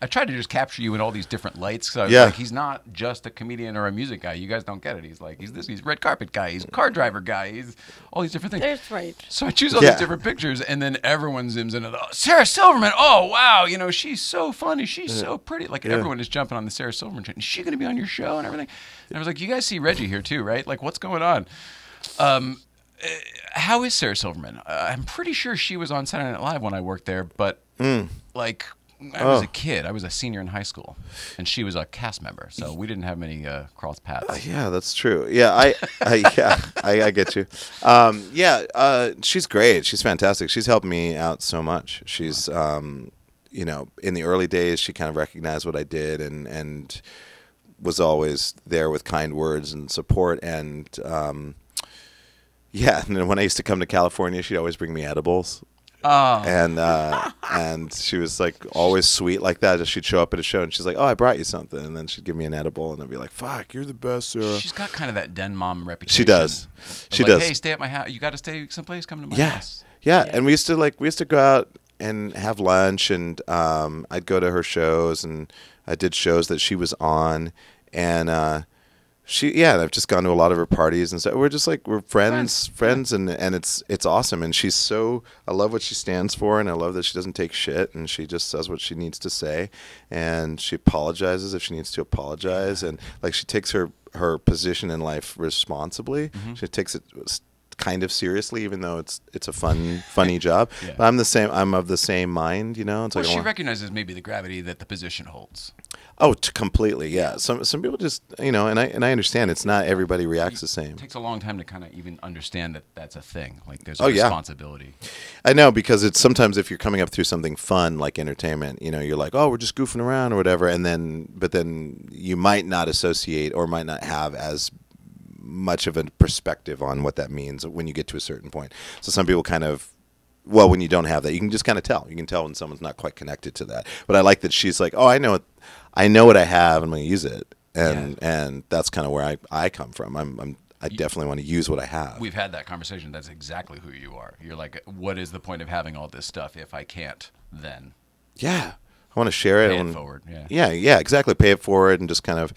I tried to just capture you in all these different lights. So I was like, he's not just a comedian or a music guy. You guys don't get it. He's like, he's red carpet guy. He's car driver guy. He's all these different things. That's right. So I choose all these different pictures, and then everyone zooms into Sarah Silverman. Oh, wow. She's so funny. She's so pretty. Like everyone is jumping on the Sarah Silverman train. Is she going to be on your show and everything? And I was like, you guys see Reggie here too, right? Like, what's going on? How is Sarah Silverman? I'm pretty sure she was on Saturday Night Live when I worked there, but like... I was a kid. I was a senior in high school, and she was a cast member, so we didn't have many cross paths. Yeah, that's true. Yeah, I get you. She's great. She's fantastic. She's helped me out so much. She's, in the early days, she kind of recognized what I did and was always there with kind words and support. And and then when I used to come to California, she'd always bring me edibles. Oh. And she was like always sweet like that. She'd show up at a show and she's like, "Oh, I brought you something," and then she'd give me an edible, and I'd be like, "Fuck, you're the best, Sarah." She's got kind of that den mom reputation. She does. She does. does. Hey, stay at my house. You got to stay someplace. Come to my house. Yeah. And we used to go out and have lunch, and I'd go to her shows, and I did shows that she was on, and I've just gone to a lot of her parties and stuff. We're just like, we're friends, and it's awesome. And she's I love what she stands for, and I love that she doesn't take shit, and she just says what she needs to say, and she apologizes if she needs to apologize, and like she takes her position in life responsibly. She takes it kind of seriously, even though it's a funny job. But I'm of the same mind, It's well, she recognizes maybe the gravity that the position holds. Oh, completely, yeah. Some people just, and I understand it's not everybody reacts the same. It takes a long time to kind of even understand that that's a thing. Like there's a responsibility. I know, because it's sometimes if you're coming up through something fun like entertainment, you're like, oh, we're just goofing around or whatever, but then you might not associate or might not have as much of a perspective on what that means when you get to a certain point. So some people kind of, when you don't have that, you can just kind of tell. You can tell when someone's not quite connected to that. But I like that she's like, oh, I know what I have. I'm going to use it, and that's kind of where I come from. I definitely want to use what I have. We've had that conversation. That's exactly who you are. You're like, what is the point of having all this stuff if I can't then? Yeah, I want to share it. Pay it forward. Yeah, exactly. Pay it forward and just kind of,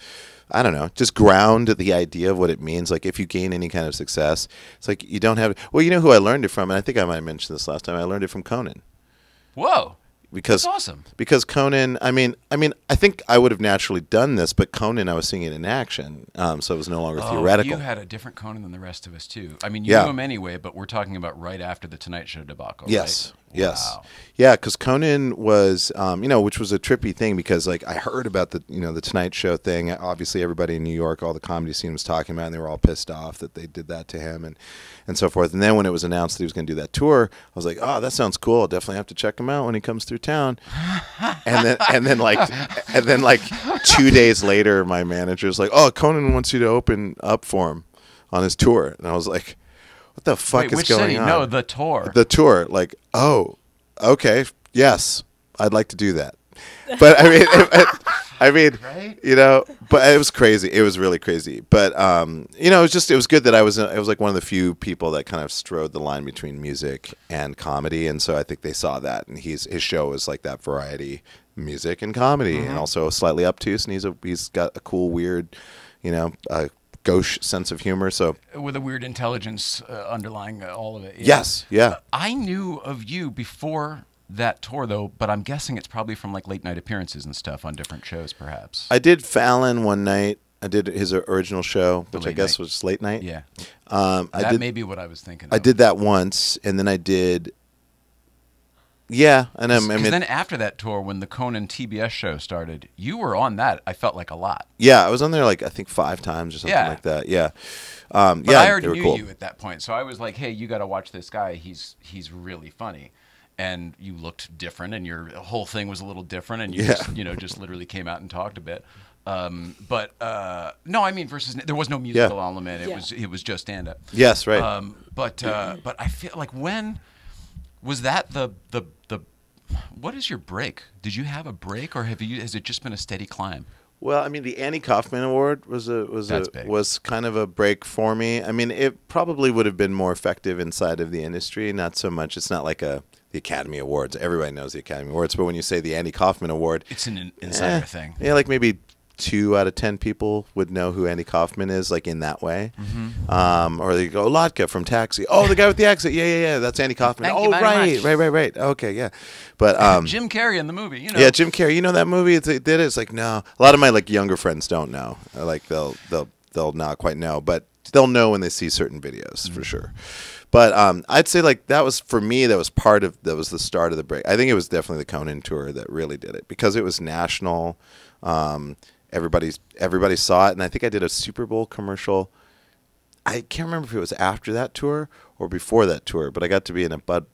I don't know, just ground the idea of what it means. Like if you gain any kind of success, it's like you don't have. Well, you know who I learned it from, and I think I might have mentioned this last time. I learned it from Conan. Whoa. Because that's awesome. Because Conan, I mean, I think I would have naturally done this, but Conan, I was seeing it in action, so it was no longer theoretical. You had a different Conan than the rest of us too. I mean, you knew him anyway, but we're talking about right after the Tonight Show debacle. Yes. Right? Yes. Wow. Yeah, because Conan was, which was a trippy thing because, like, I heard about the Tonight Show thing. Obviously, everybody in New York, all the comedy scene was talking about it, and they were all pissed off that they did that to him and so forth. And then when it was announced that he was going to do that tour, I was like, oh, that sounds cool. I'll definitely have to check him out when he comes through town. and then like 2 days later, my manager's like, oh, Conan wants you to open up for him on his tour. And I was like, what the fuck is going on? No, the tour. The tour. Like, oh, okay, yes, I'd like to do that. But I mean, Right? you know, but it was crazy. It was really crazy. But you know, it was good that I was like one of the few people that kind of strode the line between music and comedy, and so I think they saw that, and his show is like that variety, music and comedy, and also slightly obtuse, and he's got a cool, weird, you know, gauche sense of humor. So With a weird intelligence underlying all of it. Yeah. yes, yeah. I knew of you before that tour, though, but I'm guessing it's probably from like late night appearances and stuff on different shows, perhaps. I did Fallon one night. I did his original show, which I late guess night. was late night. Yeah. I May be what I was thinking. I did that once, and then I did. Yeah, and I mean, then after that tour, when the Conan TBS show started, you were on that. I felt like a lot. yeah, I was on there like I think 5 times or something Yeah. like that. Yeah, But yeah, I already they were knew cool. you at that point, so I was like, "Hey, you got to watch this guy. He's really funny." And you looked different, and your whole thing was a little different, and you Yeah. just, just literally came out and talked a bit. No, I mean, there was no musical element. It was just stand up. Yes, right. But I feel like when was that the what is your break? Did you have a break, or has it just been a steady climb? Well, I mean, the Andy Kaufman Award was That's big. was kind of a break for me. I mean, it probably would have been more effective inside of the industry. Not so much. It's not like the Academy Awards. Everybody knows the Academy Awards, but when you say the Andy Kaufman Award, It's an insider thing. yeah, like maybe 2 out of 10 people would know who Andy Kaufman is, like in that way. Or they go, Latka from Taxi. Oh, the guy with the accent. Yeah. That's Andy Kaufman. Thank oh, you very much. right. Okay, yeah. But Jim Carrey in the movie, yeah, Jim Carrey. You know that movie? They did it. It's like, no. A lot of my like younger friends don't know. Like they'll not quite know, but they'll know when they see certain videos for sure. But I'd say like that was for me. That was the start of the break. I think it was definitely the Conan tour that really did it because it was national. Everybody saw it, and I think I did a Super Bowl commercial. I can't remember if it was after that tour or before that tour, but I got to be in a Bud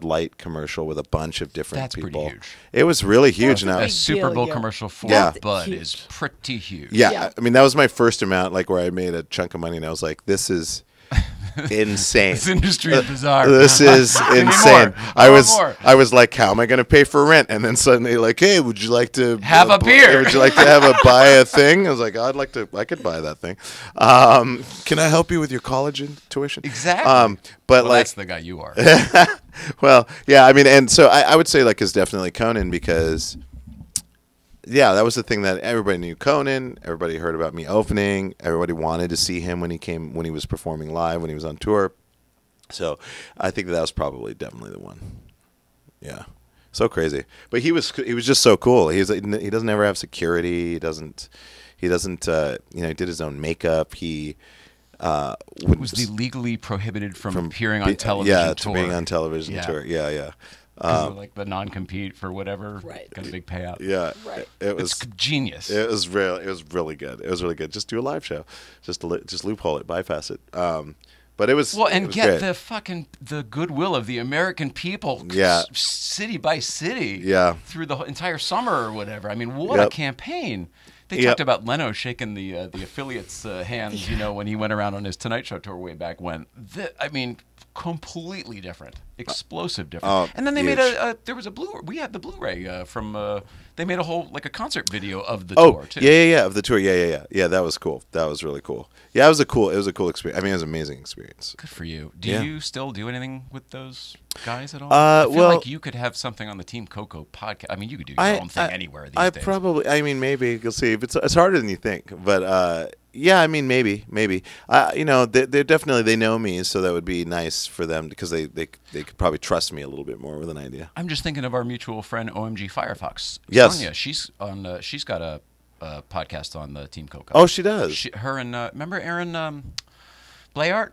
Light commercial with a bunch of different That's people. pretty huge. It was really huge. That's Now, a A big Super deal, Bowl yeah. commercial for Yeah. Bud Huge. is pretty huge. yeah, Yeah. I mean that was my first amount, like where I made a chunk of money, and I was like, "This is insane. This industry is bizarre. This is Give me insane." more. I want more. I was like, "How am I going to pay for rent?" And then suddenly, like, "Hey, would you like to Have a beer?" Would you like to buy a thing?" I was like, I could buy that thing. Can I help you with your college tuition?" Exactly. But Well, like, that's the guy you are. well, yeah, I mean, and so I would say like is definitely Conan because, yeah, that was the thing that everybody knew Conan. Everybody heard about me opening. Everybody wanted to see him when he was performing live, when he was on tour. So I think that was probably definitely the one. Yeah, so crazy. But he was just so cool. He doesn't ever have security. He doesn't. He did his own makeup. He Was the legally prohibited from appearing on television yeah, tour. being on television Yeah. tour. Yeah. 'Cause of, like the non-compete for whatever. Right. Got a big payout. Yeah, Right. it was. It's genius. It was really good. It was really good. Just do a live show. Just loophole it, bypass it. But it was Well, it and was get great. the goodwill of the American people, Yeah. city by city, Yeah. through the entire summer or whatever. I mean, what a Yep. campaign! They Yep. talked about Leno shaking the affiliates' hands, when he went around on his Tonight Show tour way back when. I mean, completely different, explosive different. Oh, And then they huge. made there was a we had the Blu-ray from. They made a whole a concert video of the Oh, tour too. yeah, of the tour. Yeah, that was cool. That was really cool. Yeah, it was a cool experience. I mean, it was an amazing experience. Good for you. Do Yeah. you still do anything with those guys at all? Uh, I feel well- like you could have something on the Team Coco podcast. I mean, you could do your own thing anywhere these days. I mean, maybe you'll see. It's harder than you think, but yeah, I mean, maybe. They're definitely they know me, so that would be nice for them because they could probably trust me a little bit more with an idea. I'm just thinking of our mutual friend OMG Firefox. Yes. Sonia, she's on. She's got a podcast on the Team Coco. Oh, she does. Her and remember Aaron Blayart?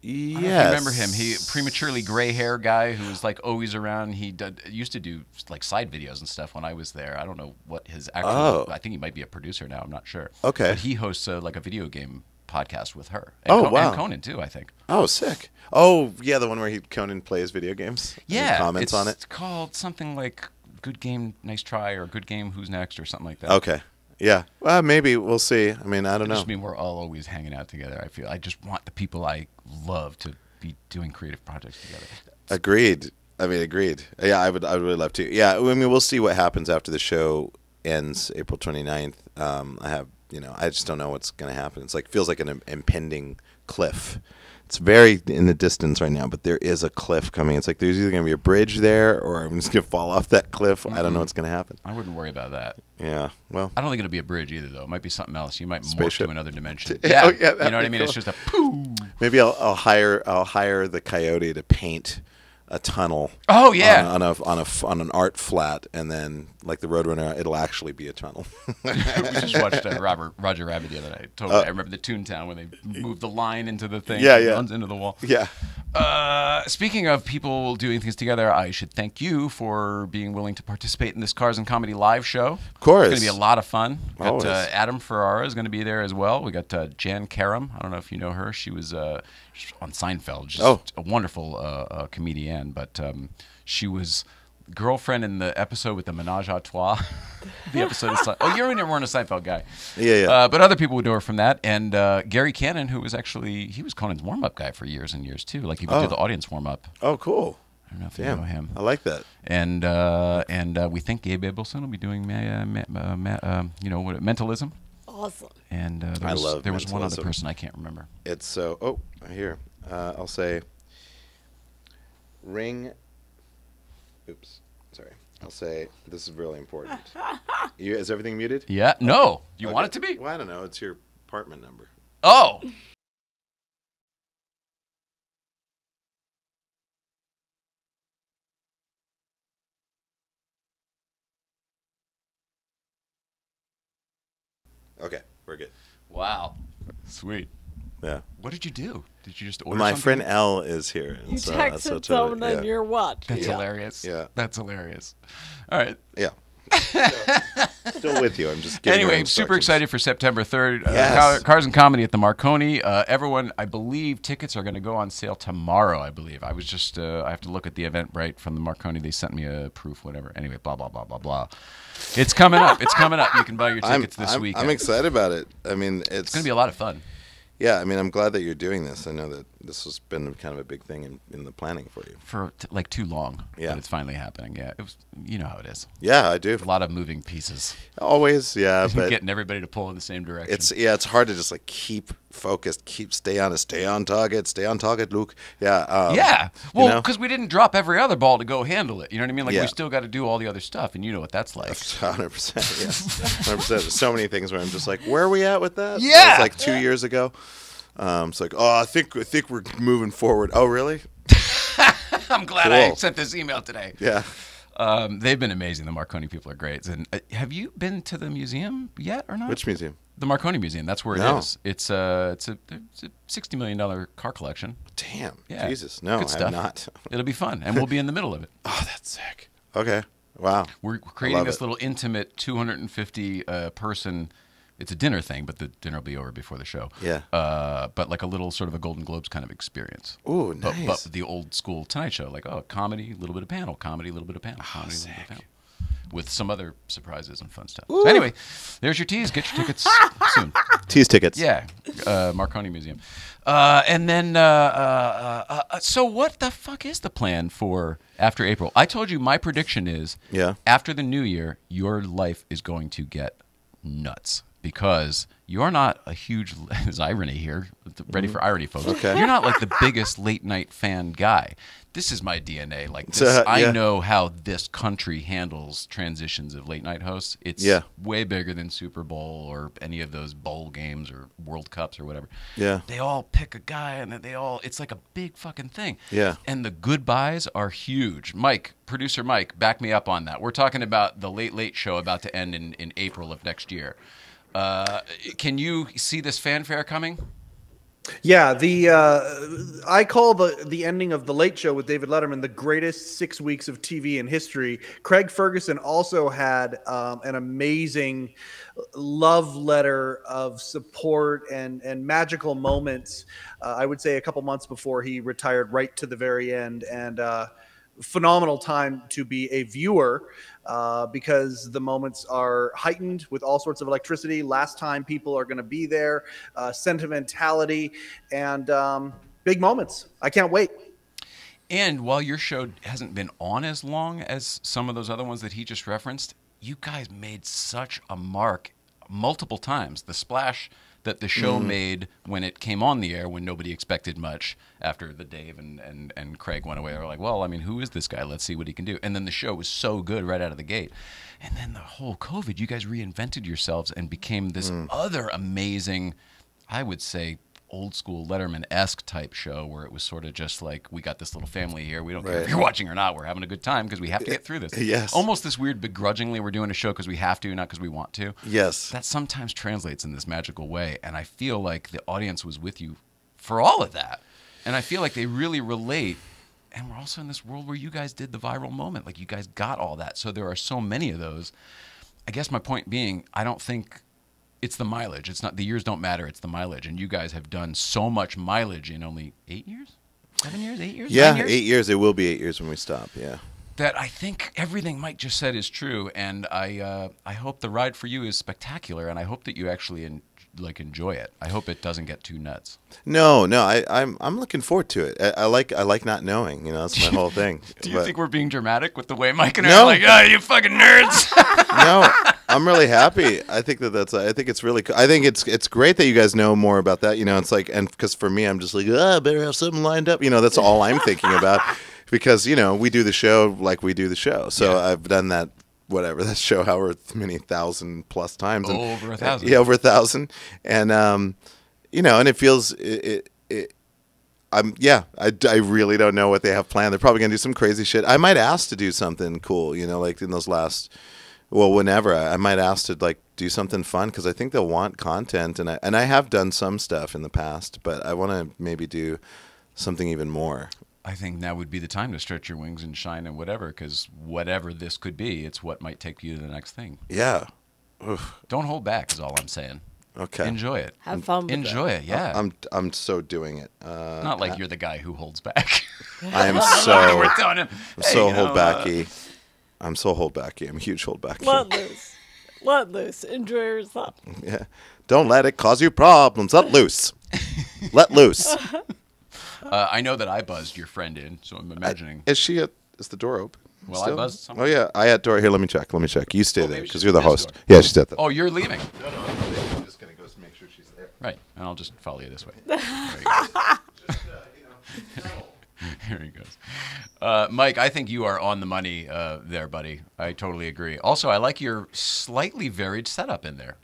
I don't know if Yes. you remember him? He prematurely gray hair guy who was like always around. He used to do like side videos and stuff when I was there. I don't know what his actual. Oh. I think he might be a producer now. I'm not sure. Okay. But he hosts like a video game podcast with her. Oh, wow. And Conan too, I think. Oh, sick. Oh, yeah, the one where Conan plays video games. and he Yeah. comments on it. It's called something like "Good Game, Nice Try" or "Good Game, Who's Next" or something like that. Okay. Yeah. Well, maybe we'll see. I mean, I don't It know. just mean we're all always hanging out together. I feel I just want the people I love to be doing creative projects together. Agreed. I mean, agreed. Yeah, I would really love to. Yeah, I mean, we'll see what happens after the show ends April 29th. I just don't know what's going to happen. It's like feels like an impending cliff. It's very in the distance right now, but there is a cliff coming. It's like there's either going to be a bridge there, or I'm just going to fall off that cliff. I don't know what's going to happen. I wouldn't worry about that. Yeah, well, I don't think it'll be a bridge either, though. It might be something else. You might morph Spaceship. to another dimension. Yeah, Yeah, yeah, you know what I mean. cool. It's just a poof. maybe I'll hire the coyote to paint a tunnel. Oh yeah, on an art flat, and then like the Roadrunner, it'll actually be a tunnel. we just watched Roger Rabbit the other night. Totally, I remember the Toontown when they moved the line into the thing. Yeah, and yeah. runs into the wall. Yeah. Speaking of people doing things together, I should thank you for being willing to participate in this Cars and Comedy live show. Of course. It's going to be a lot of fun. We Always. got Adam Ferrara is going to be there as well. We got Jan Karam. I don't know if you know her. She was on Seinfeld. Just a wonderful comedian, but she was girlfriend in the episode with the menage a trois. The episode of you weren't a Seinfeld guy. Yeah. But other people would know her from that. And Gary Cannon, who was he was Conan's warm-up guy for years and years, too. Like, he would do the audience warm-up. Oh, cool. I don't know if Damn, you know him. I like that. And we think Gabe Abelson will be doing mentalism. Awesome. And I love there was one other mentalism. person I can't remember. It's so. Oh, here. I'll say. Ring. Oops. Sorry. I'll say this is really important. Is everything muted? Yeah. No. You Okay. want it to be? Well, I don't know. It's your apartment number. Oh. Okay, we're good. Wow. Sweet. Yeah. What did you do? Did you just order My something? friend Elle is here. and You so- texted so totally- someone on yeah. your watch. That's Yeah. hilarious. Yeah. That's hilarious. All right. Yeah. Still with you. I'm just giving you Anyway, instructions. super excited for September 3rd. Yes. Cars and Comedy at the Marconi. Everyone, I believe tickets are going to go on sale tomorrow, I believe. I was just, I have to look at the Eventbrite from the Marconi. They sent me a proof, whatever. Anyway, blah, blah, blah, blah, blah. It's coming up. It's coming up. You can buy your tickets this weekend. I'm excited about it. I mean, It's going to be a lot of fun. Yeah, I mean, I'm glad that you're doing this. I know that this has been kind of a big thing in the planning for you. For like too long. Yeah. But it's finally happening. Yeah. It was, you know how it is. Yeah, I do. A lot of moving pieces. Always, yeah, but Getting everybody to pull in the same direction. it's hard to just like keep focused, stay on target, Luke. Yeah. Yeah. you Well, know? because we didn't drop every other ball to go handle it. You know what I mean? Like, Yeah. we still got to do all the other stuff, and you know what that's like. 100%. Yes, 100%. There's so many things where I'm just like, where are we at with that? Yeah. That was like 2 years ago. It's like, oh, I think we're moving forward. Oh, really? I'm glad I Cool. sent this email today. Yeah. They've been amazing. The Marconi people are great. And have you been to the museum yet or not? Which museum? The Marconi Museum. That's where it No. is. It's a $60 million car collection. Damn. Yeah. Jesus. No, Good I stuff. have not. It'll be fun, and we'll be in the middle of it. Oh, that's sick. Okay. Wow. We're creating love this it. little intimate 250 person. It's a dinner thing, but the dinner will be over before the show. Yeah. But like a little sort of a Golden Globes kind of experience. Ooh, But, nice. but the old school Tonight Show, like comedy, a little bit of panel, comedy, a little bit of panel, comedy, a little bit of panel, with some other surprises and fun stuff. So anyway, there's your tease. Get your tickets soon. Tease tickets. Yeah, Marconi Museum. And then, so what the fuck is the plan for after April? I told you my prediction is after the new year, your life is going to get nuts. Because you're not a huge, there's irony here, ready for irony, folks. Okay. You're not like the biggest late night fan guy. This is my DNA. Like this, I know how this country handles transitions of late night hosts. It's way bigger than Super Bowl or any of those bowl games or World Cups or whatever. Yeah. They all pick a guy and it's like a big fucking thing. Yeah. And the goodbyes are huge. Mike, producer Mike, back me up on that. We're talking about the Late Late Show about to end in April of next year. Can you see this fanfare coming? Yeah, I call the ending of the Late Show with David Letterman the greatest 6 weeks of TV in history. Craig Ferguson also had an amazing love letter of support and magical moments. I would say a couple months before he retired, right to the very end, and phenomenal time to be a viewer because the moments are heightened with all sorts of electricity. Last time people are going to be there, sentimentality, and big moments. I can't wait. And while your show hasn't been on as long as some of those other ones that he just referenced, you guys made such a mark multiple times. The splash that the show made when it came on the air, when nobody expected much, after the Dave and Craig went away, they were like, well, I mean, who is this guy? Let's see what he can do. And then the show was so good right out of the gate. And then the whole COVID, you guys reinvented yourselves and became this other amazing, I would say, old school Letterman-esque type show where it was sort of just like, we got this little family here. We don't care if you're watching or not. We're having a good time because we have to get through this. Yes. Almost this weird begrudgingly, we're doing a show because we have to, not because we want to. Yes. That sometimes translates in this magical way. And I feel like the audience was with you for all of that. And I feel like they really relate. And we're also in this world where you guys did the viral moment. Like, you guys got all that. So there are so many of those. I guess my point being, I don't think it's the mileage. It's not, the years don't matter. It's the mileage. And you guys have done so much mileage in only 8 years? 7 years? 8 years? Yeah, 9 years? 8 years. It will be 8 years when we stop. Yeah. That I think everything Mike just said is true. And I hope the ride for you is spectacular. And I hope that you actually enjoy it. I hope it doesn't get too nuts. No. I'm looking forward to it. I like not knowing. You know, that's my whole thing. Do you think we're being dramatic with the way Mike and I No. are like, oh, you fucking nerds? No, I'm really happy. I think I think it's really cool. I think it's great that you guys know more about that. You know, it's like, and because for me, I'm just like, better have something lined up. You know, that's all I'm thinking about, because, you know, we do the show like we do the show. So I've done that, whatever, that show however many 1,000+ times. And, over 1,000. Yeah, over 1,000. And you know, and it feels I really don't know what they have planned. They're probably gonna do some crazy shit. I might ask to do something cool, you know, like in those last. Well, whenever I might ask to like do something fun, because I think they'll want content, and I have done some stuff in the past, but I want to maybe do something even more. I think now would be the time to stretch your wings and shine and whatever, because whatever this could be, it's what might take you to the next thing. Yeah. Don't hold back is all I'm saying. Okay. Enjoy it. Have fun with Enjoy it. Yeah. I'm so doing it. Not like you're the guy who holds back. I am so. We're telling him. I'm so holdbacky. I'm so holdbacky. I'm a huge holdbacky. Let loose. Let loose. Enjoy yourself. Yeah. Don't let it cause you problems. Let loose. Let loose. I know that I buzzed your friend in, so I'm imagining. Is the door open? Well, still? I buzzed someone. Oh yeah, I had door here. Let me check. You stay there maybe because she's you're the at this host. door. Yeah, she's at the. Oh, you're leaving. No, I'm just gonna go make sure she's there. Right, and I'll just follow you this way. There he goes. Here he goes. Mike, I think you are on the money there, buddy. I totally agree. Also, I like your slightly varied setup in there.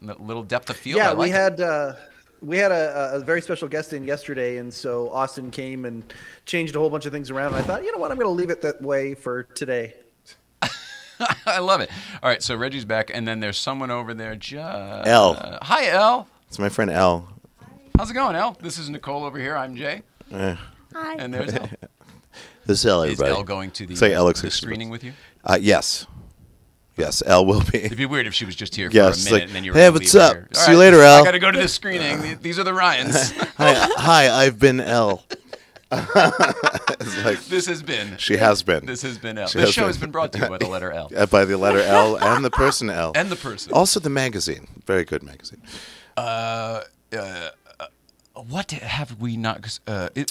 A little depth of field. Yeah, I like we had a very special guest in yesterday, and so Austin came and changed a whole bunch of things around. And I thought, you know what, I'm going to leave it that way for today. I love it. All right, so Reggie's back, and then there's someone over there. Elle. Hi, Elle. It's my friend Elle. How's it going, Elle? This is Nicole over here. I'm Jay. Hi. And there's Elle. This is Elle, Is everybody. Elle going to the Elle screening with you? Yes. Yes, Elle will be. It'd be weird if she was just here for Yes, a minute like, and then you were hey, gonna what's leave up? her. See you later, I Elle. got to go to this screening. These are the Ryans. Hi, I've been Elle. It's like, This has been. she has been. This has been Elle. She This has show been. has been brought to you by the letter L. By the letter L and the person L. And the person. Also the magazine. Very good magazine. What have we not?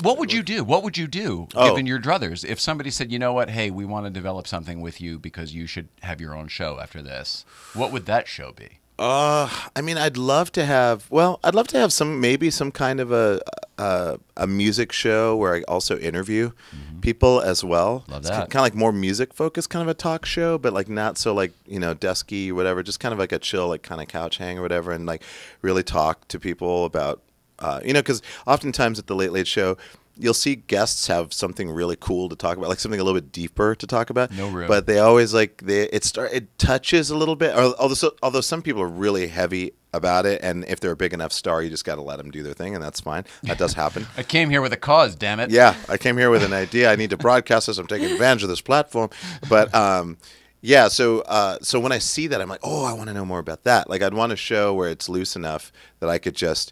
What would you do? What would you do Oh. given your druthers if somebody said, you know what? Hey, we want to develop something with you because you should have your own show after this. What would that show be? I mean, I'd love to have some kind of a music show where I also interview people as well. Love It's that. kind of like more music focused, kind of a talk show, but like not so like, you know, desky or whatever, just kind of like a chill, like kind of couch hang or whatever, and like really talk to people about, you know, because oftentimes at the Late Late Show, you'll see guests have something really cool to talk about, like something a little bit deeper to talk about. No room. But they always like it touches a little bit. Although some people are really heavy about it, and if they're a big enough star, you just got to let them do their thing, and that's fine. That does happen. I came here with a cause, damn it. Yeah, I came here with an idea. I need to broadcast this. I'm taking advantage of this platform. But yeah, so when I see that, I'm like, oh, I want to know more about that. Like, I'd want a show where it's loose enough that I could just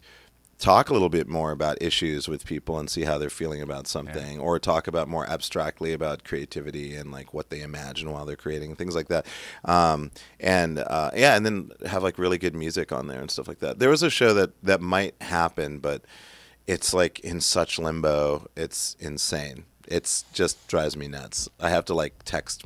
talk a little bit more about issues with people and see how they're feeling about something, or talk about more abstractly about creativity and like what they imagine while they're creating, things like that. And then have like really good music on there and stuff like that. There was a show that might happen, but it's like in such limbo. It's insane. It's just drives me nuts. I have to like text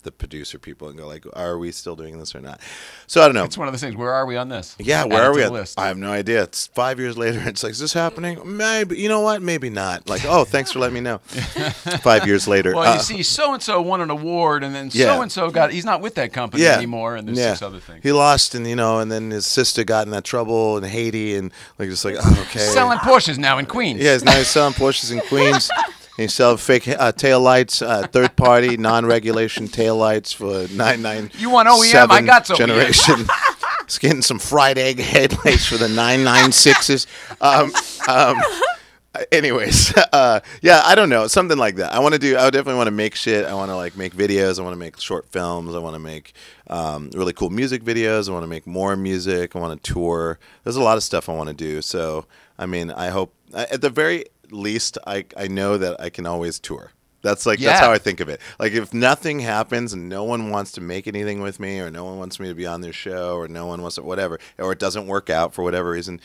the producer people and go like, are we still doing this or not? So I don't know. It's one of those things. Where are we on this? Yeah, Add where it are to we? the list. I have no idea. It's 5 years later. It's like, is this happening? Maybe. You know what? Maybe not. Like, oh, thanks for letting me know. 5 years later. Well, you see, so and so won an award, and then Yeah. so and so he's not with that company Yeah. anymore, and there's Yeah. 6 other things. He lost, and and then his sister got in that trouble in Haiti, and like just like, oh, okay. Selling Porsches now in Queens. Yeah, now he's selling Porsches in Queens. He's selling fake tail lights, third-party, non-regulation tail lights for 997 You want OEM? I got some generation. He's getting some fried egg headlights for the 996s. Anyways, yeah, I don't know, something like that. I definitely want to make shit. I want to like make videos. I want to make short films. I want to make really cool music videos. I want to make more music. I want to tour. There's a lot of stuff I want to do. So, I mean, I hope at the very least, I know that I can always tour. That's how I think of it. Like if nothing happens and no one wants to make anything with me, or no one wants me to be on their show, or no one wants to whatever, or it doesn't work out for whatever reason,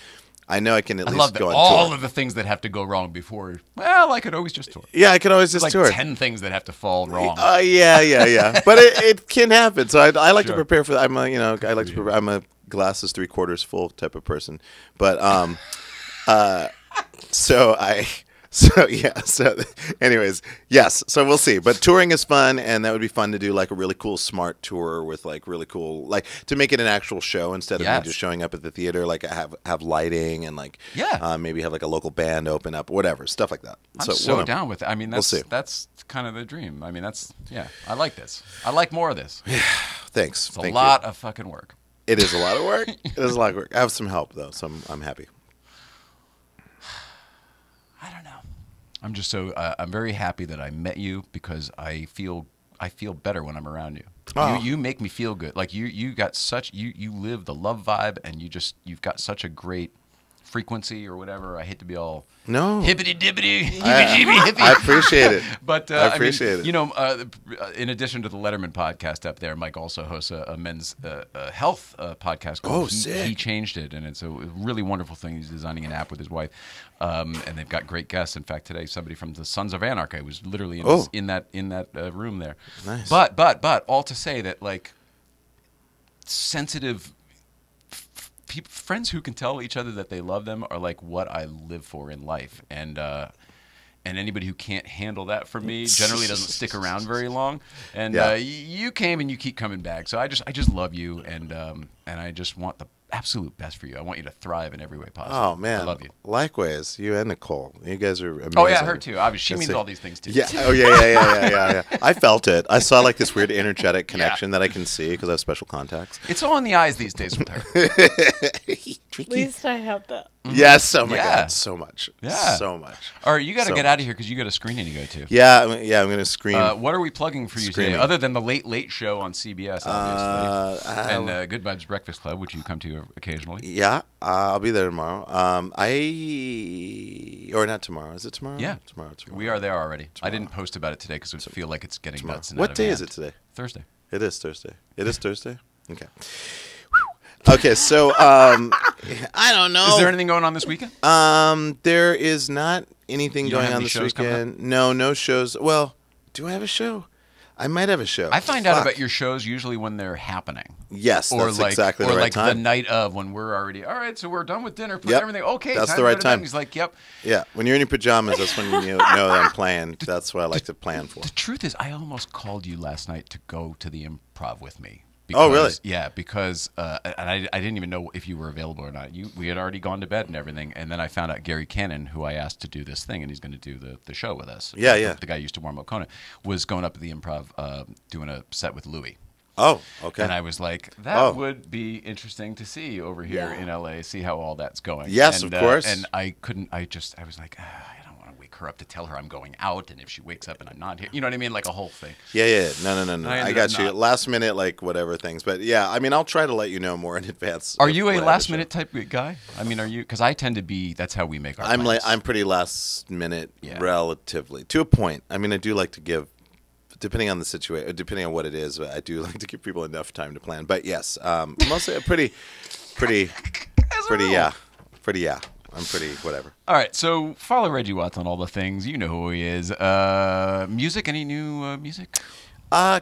I know I can at least go on all tour. of the things that have to go wrong before. Well, I could always just tour. Yeah, I could always just Like tour. 10 things that have to fall wrong. Yeah. But it can happen. So I like to Sure. prepare for that. I'm a glasses 3/4 full type of person. But So anyways, yes. So we'll see. But touring is fun, and that would be fun to do like a really cool smart tour with like really cool, like to make it an actual show instead of me just showing up at the theater. Like have lighting and like maybe have like a local band open up, whatever, stuff like that. I'm so down with it. I mean, that's kind of the dream. I mean, I like this. I like more of this. Thanks. It's a lot of fucking work. It is a lot of work. It is a lot of work. I have some help though, so I'm happy. I don't know. I'm just I'm very happy that I met you, because I feel better when I'm around you. Oh. You make me feel good. Like you got such you live the love vibe, and you've got such a great frequency or whatever. I hate to be all hippity dippity, hippie. I appreciate it. But I appreciate it. You know, in addition to the Letterman podcast up there, Mike also hosts a men's health podcast called Oh, sick. He Changed It, and it's a really wonderful thing. He's designing an app with his wife, and they've got great guests. In fact, today somebody from the Sons of Anarchy was literally in that room there. Nice. But all to say that like sensitive. Friends who can tell each other that they love them are like what I live for in life, and anybody who can't handle that from me generally doesn't stick around very long. And you came and you keep coming back, so I just love you, and I just want the absolute best for you. I want you to thrive in every way possible. Oh man, I love you. Likewise, you and Nicole, you guys are amazing. Oh yeah, her too. Obviously, she means all these things too. Yeah. Oh yeah. I felt it. I saw like this weird energetic connection that I can see because I have special contacts. It's all in the eyes these days with her. At least I have that. Yes. Oh my God. So much. Yeah. So much. All right, you got to get out of here because you got a screening to go to. Yeah. I'm going to screen. What are we plugging for you today, other than the Late Show on CBS, obviously, and Good Vibes Breakfast Club, which you come to occasionally? Yeah, I'll be there tomorrow. Or not tomorrow. Is it tomorrow? Yeah, tomorrow. We are there already. I didn't post about it today because I feel like it's getting nuts. What day is it today? Thursday. It is Thursday. It is Thursday. Okay. Okay, so I don't know. Is there anything going on this weekend? There is not anything You don't going have on any this shows coming up? weekend. No shows. Well, do I have a show? I might have a show. I find out about your shows usually when they're happening. Yes, that's exactly the right time. Or like the night of when we're already, all right, so we're done with dinner, put everything, okay, that's time the to right go to bed. time. He's like, yep. Yeah, when you're in your pajamas, that's when you know that I'm playing. That's what I like to plan for. The truth is, I almost called you last night to go to the Improv with me. Oh, really? Yeah, because and I didn't even know if you were available or not. We had already gone to bed and everything, and then I found out Gary Cannon, who I asked to do this thing, and he's going to do the show with us. Yeah. The guy who used to warm up Conan was going up at the Improv doing a set with Louis. Oh, okay. And I was like, that would be interesting to see over here in LA, see how all that's going. Yes, and, of course. And I couldn't, I was like, I don't want to wake her up to tell her I'm going out, and if she wakes up and I'm not here, you know what I mean? Like a whole thing. Yeah. No. I got you. not. Last minute, like whatever things. But yeah, I mean, I'll try to let you know more in advance. Are you a last minute type of guy? I mean, are you? Because I tend to be, that's how we make our plans. I'm pretty last minute relatively, to a point. I mean, I do like to give, depending on the situation, depending on what it is, I do like to give people enough time to plan. But yes, mostly pretty, yeah. I'm pretty whatever. All right, so follow Reggie Watts on all the things. You know who he is. Music? Any new music?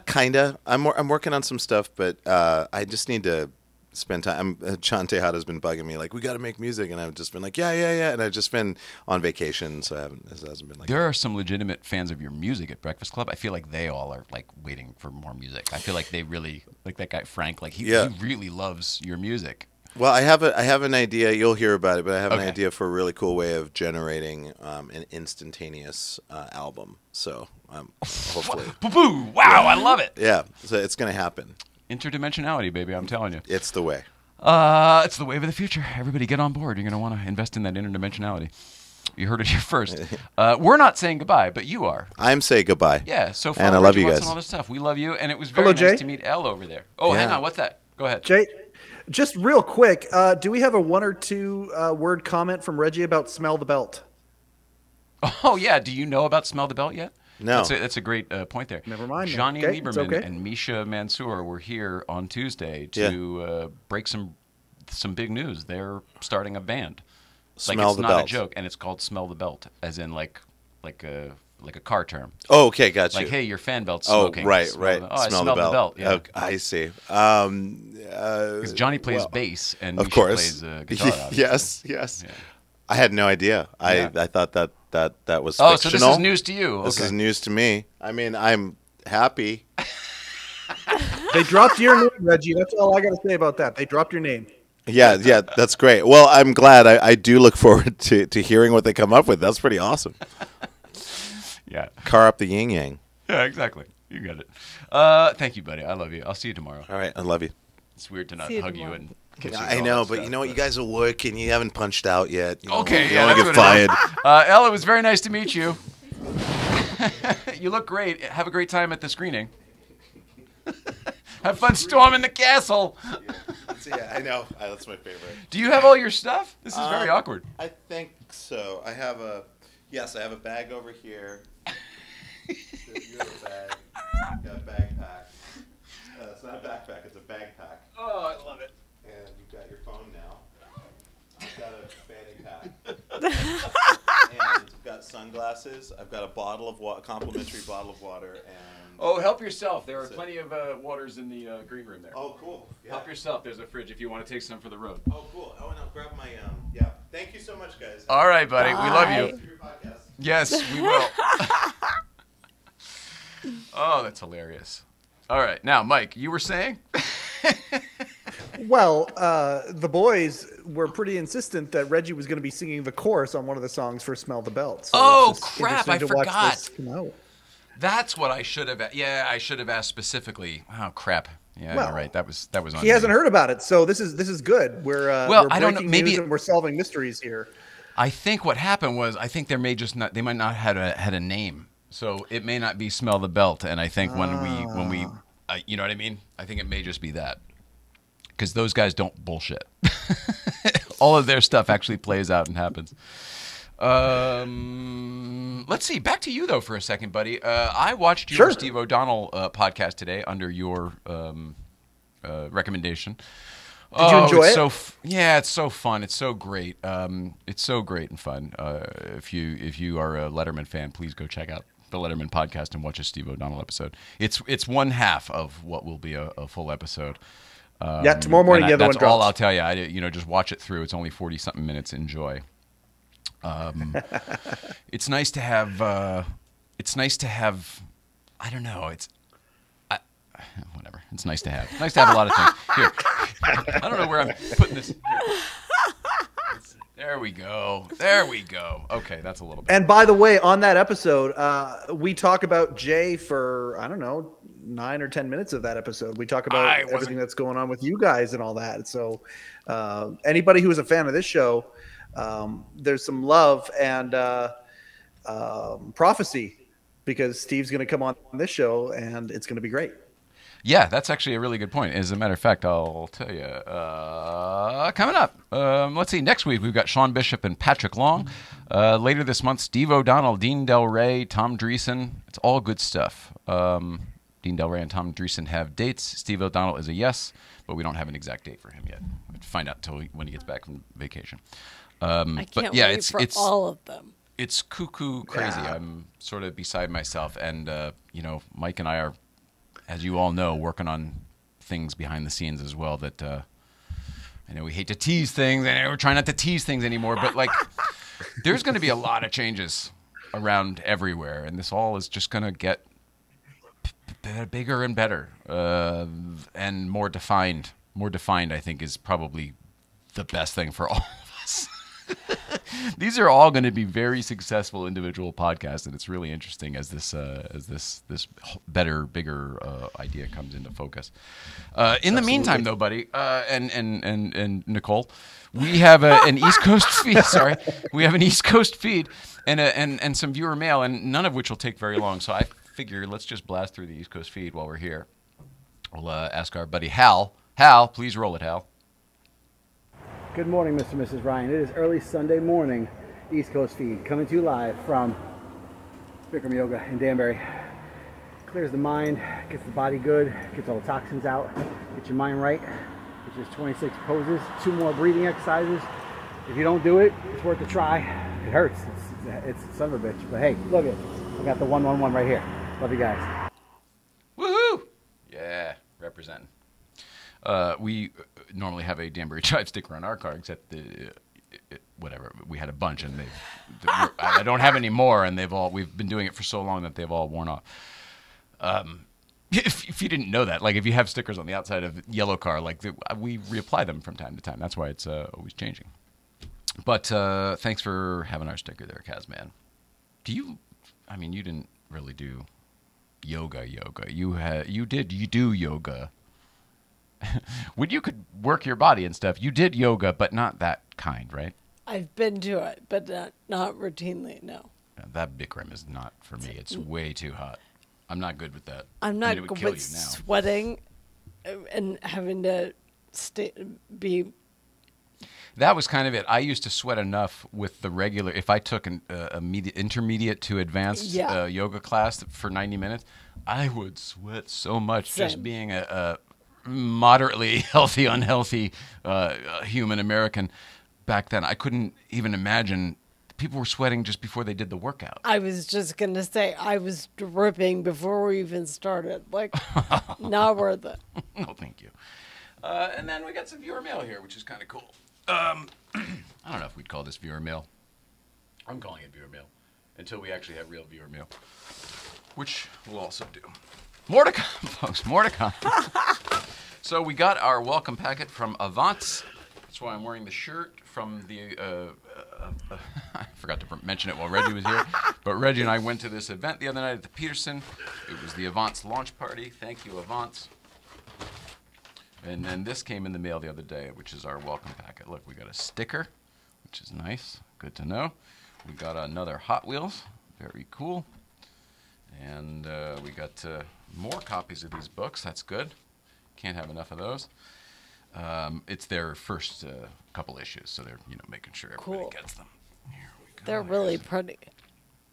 Kinda. I'm working on some stuff, but I just need to spend time. John Tejada's been bugging me like, we got to make music, and I've just been like, yeah, and I've just been on vacation, so it hasn't been like. There are some legitimate fans of your music at Breakfast Club. I feel like they all are like waiting for more music. I feel like they really like that guy Frank. Like he really loves your music. Well, I have an idea. You'll hear about it, but I have an idea for a really cool way of generating an instantaneous album. So hopefully, Boo! Wow, I love it. Yeah, so it's gonna happen. Interdimensionality, baby. I'm telling you. It's the way. It's the wave of the future. Everybody get on board. You're going to want to invest in that interdimensionality. You heard it here first. We're not saying goodbye, but you are. I'm saying goodbye. Yeah, so far. And I love you guys. And all this stuff. We love you, and it was very nice to meet Elle over there. Oh, hang on. What's that? Go ahead. Jay, just real quick, do we have a 1 or 2 word comment from Reggie about Smell the Belt? Oh, yeah. Do you know about Smell the Belt yet? No. That's a great point there. Never mind. Johnny Okay, Lieberman and Misha Mansour were here on Tuesday to break some big news. They're starting a band. Smell it's the not Belt. a joke, and it's called Smell the Belt, as in like a car term. Oh, okay, got you. Like, hey, your fan belt's smoking. Oh, right. I smell the belt. Yeah. Okay, I see. Because Johnny plays bass and of Misha course. plays guitar. Yes. Yeah. I had no idea. I thought that was fictional. fictional. So this is news to you. This is news to me. I mean, I'm happy. They dropped your name, Reggie. That's all I got to say about that. They dropped your name. Yeah, that's great. Well, I'm glad. I do look forward to hearing what they come up with. That's pretty awesome. Yeah. Car up the yin yang. Yeah, exactly. You got it. Thank you, buddy. I love you. I'll see you tomorrow. All right, I love you. It's weird to not See you hug you tomorrow. and kiss you. I know, but you know what? You guys are working. You haven't punched out yet. You Okay, you yeah, don't that's want to what get it fired. Elle, it was very nice to meet you. You look great. Have a great time at the screening. Have fun storming the castle. Yeah, I know. That's my favorite. Do you have all your stuff? This is very awkward. I think so. I have a bag over here. You have a bag. Got a backpack. It's not a backpack. It's a backpack. Oh, I love it. And you've got your phone now. I've got a fanny pack. And I've got sunglasses. I've got a complimentary bottle of water. And Oh, help yourself. There are plenty of waters in the green room there. oh, cool. Yeah. Help yourself. There's a fridge if you want to take some for the road. Oh, cool. Oh, and I'll grab my yeah. Thank you so much, guys. All right, buddy. We love you. Thanks for your podcast. Yes, we will. Oh, that's hilarious. All right. Now, Mike, you were saying? Well, the boys were pretty insistent that Reggie was going to be singing the chorus on one of the songs for Smell the Belt. So Oh, it's just crap, interesting I to watch forgot. this come out. That's what I should have. Yeah, I should have asked specifically. Oh, crap. Yeah, Well, you're right. That was on He me. hasn't heard about it, so this is good. We're Well, we're I don't know, breaking maybe- news and we're solving mysteries here. I think what happened was they might not had a name, so it may not be Smell the Belt. And I think when we you know what I mean. I think it may just be that because those guys don't bullshit. All of their stuff actually plays out and happens. Let's see. Back to you though for a second, buddy. I watched your Sure. Steve O'Donnell podcast today under your recommendation. Did you enjoy it? Yeah, it's so fun. It's so great. It's so great and fun. If you are a Letterman fan, please go check out the Letterman podcast and watch a Steve O'Donnell episode. It's one half of what will be a full episode. Yeah, tomorrow morning and the other one that's all drops. I'll tell you. Just watch it through. It's only 40-something minutes. Enjoy. It's nice to have. It's nice to have. I don't know. Whatever. It's nice to have. Nice to have a lot of things. Here. I don't know where I'm putting this. Here. There we go. There we go. Okay, that's a little bit. And by the way, on that episode, we talk about Jay for, I don't know, 9 or 10 minutes of that episode. We talk about everything that's going on with you guys and all that. So anybody who is a fan of this show, there's some love and prophecy because Steve's going to come on this show and it's going to be great. Yeah, that's actually a really good point. As a matter of fact, I'll tell you. Coming up, let's see. Next week, we've got Sean Bishop and Patrick Long. Later this month, Steve O'Donnell, Dean Del Rey, Tom Dreesen. It's all good stuff. Dean Del Rey and Tom Dreesen have dates. Steve O'Donnell is a yes, but we don't have an exact date for him yet. We'll find out until when he gets back from vacation. I can't but yeah, wait for it's all of them. It's cuckoo crazy. Yeah. I'm sort of beside myself, and Mike and I are, as you all know, working on things behind the scenes as well. That I know we hate to tease things, and we're trying not to tease things anymore. But like, there's going to be a lot of changes around everywhere, and this all is just going to get bigger and better, and more defined. More defined, I think, is probably the best thing for all of us. These are all going to be very successful individual podcasts, and it's really interesting as this better, bigger idea comes into focus. In the meantime, though, buddy, and Nicole, we have an East Coast feed. Sorry, we have an East Coast feed and some viewer mail, and none of which will take very long. So I figure let's just blast through the East Coast feed while we're here. We'll ask our buddy Hal. Hal, please roll it, Hal. Good morning, Mr. and Mrs. Ryan. It is early Sunday morning, East Coast feed, coming to you live from Bikram Yoga in Danbury. Clears the mind, gets the body good, gets all the toxins out, gets your mind right, which is 26 poses, 2 more breathing exercises. If you don't do it, it's worth a try. It hurts. It's son of a bitch. But hey, look it. I got the 111 right here. Love you guys. Woohoo! Yeah, representing. We normally have a Danbury Drive sticker on our car, except whatever, we had a bunch, and I don't have any more, and we've been doing it for so long that they've all worn off. If you didn't know that, like if you have stickers on the outside of the yellow car, like we reapply them from time to time. That's why it's always changing. But thanks for having our sticker there, Kazman. You didn't really do yoga. You do yoga. When you could work your body and stuff, you did yoga, but not that kind, right? I've been to it, but not routinely, no. Yeah, that Bikram is not for me. It's way too hot. I'm not good with that. I'm not it would good kill with you now. sweating and having to be... That was kind of it. I used to sweat enough with the regular. If I took an intermediate to advanced yoga class for 90 minutes, I would sweat so much. Same. Just being a moderately healthy, unhealthy human American back then. I couldn't even imagine people were sweating just before they did the workout. I was just going to say, I was dripping before we even started. Like, not worth it. No, thank you. And then we got some viewer mail here, which is kind of cool. I don't know if we'd call this viewer mail. I'm calling it viewer mail until we actually have real viewer mail, which we'll also do. More to come, folks. More to come. So we got our welcome packet from Avance. That's why I'm wearing the shirt from the... I forgot to mention it while Reggie was here. But Reggie and I went to this event the other night at the Peterson. It was the Avance launch party. Thank you, Avance. And then this came in the mail the other day, which is our welcome packet. Look, we got a sticker, which is nice. Good to know. We got another Hot Wheels. Very cool. And we got more copies of these books. That's good. Can't have enough of those. It's their first couple issues, so they're making sure everybody gets them. Here we go. They're really pretty.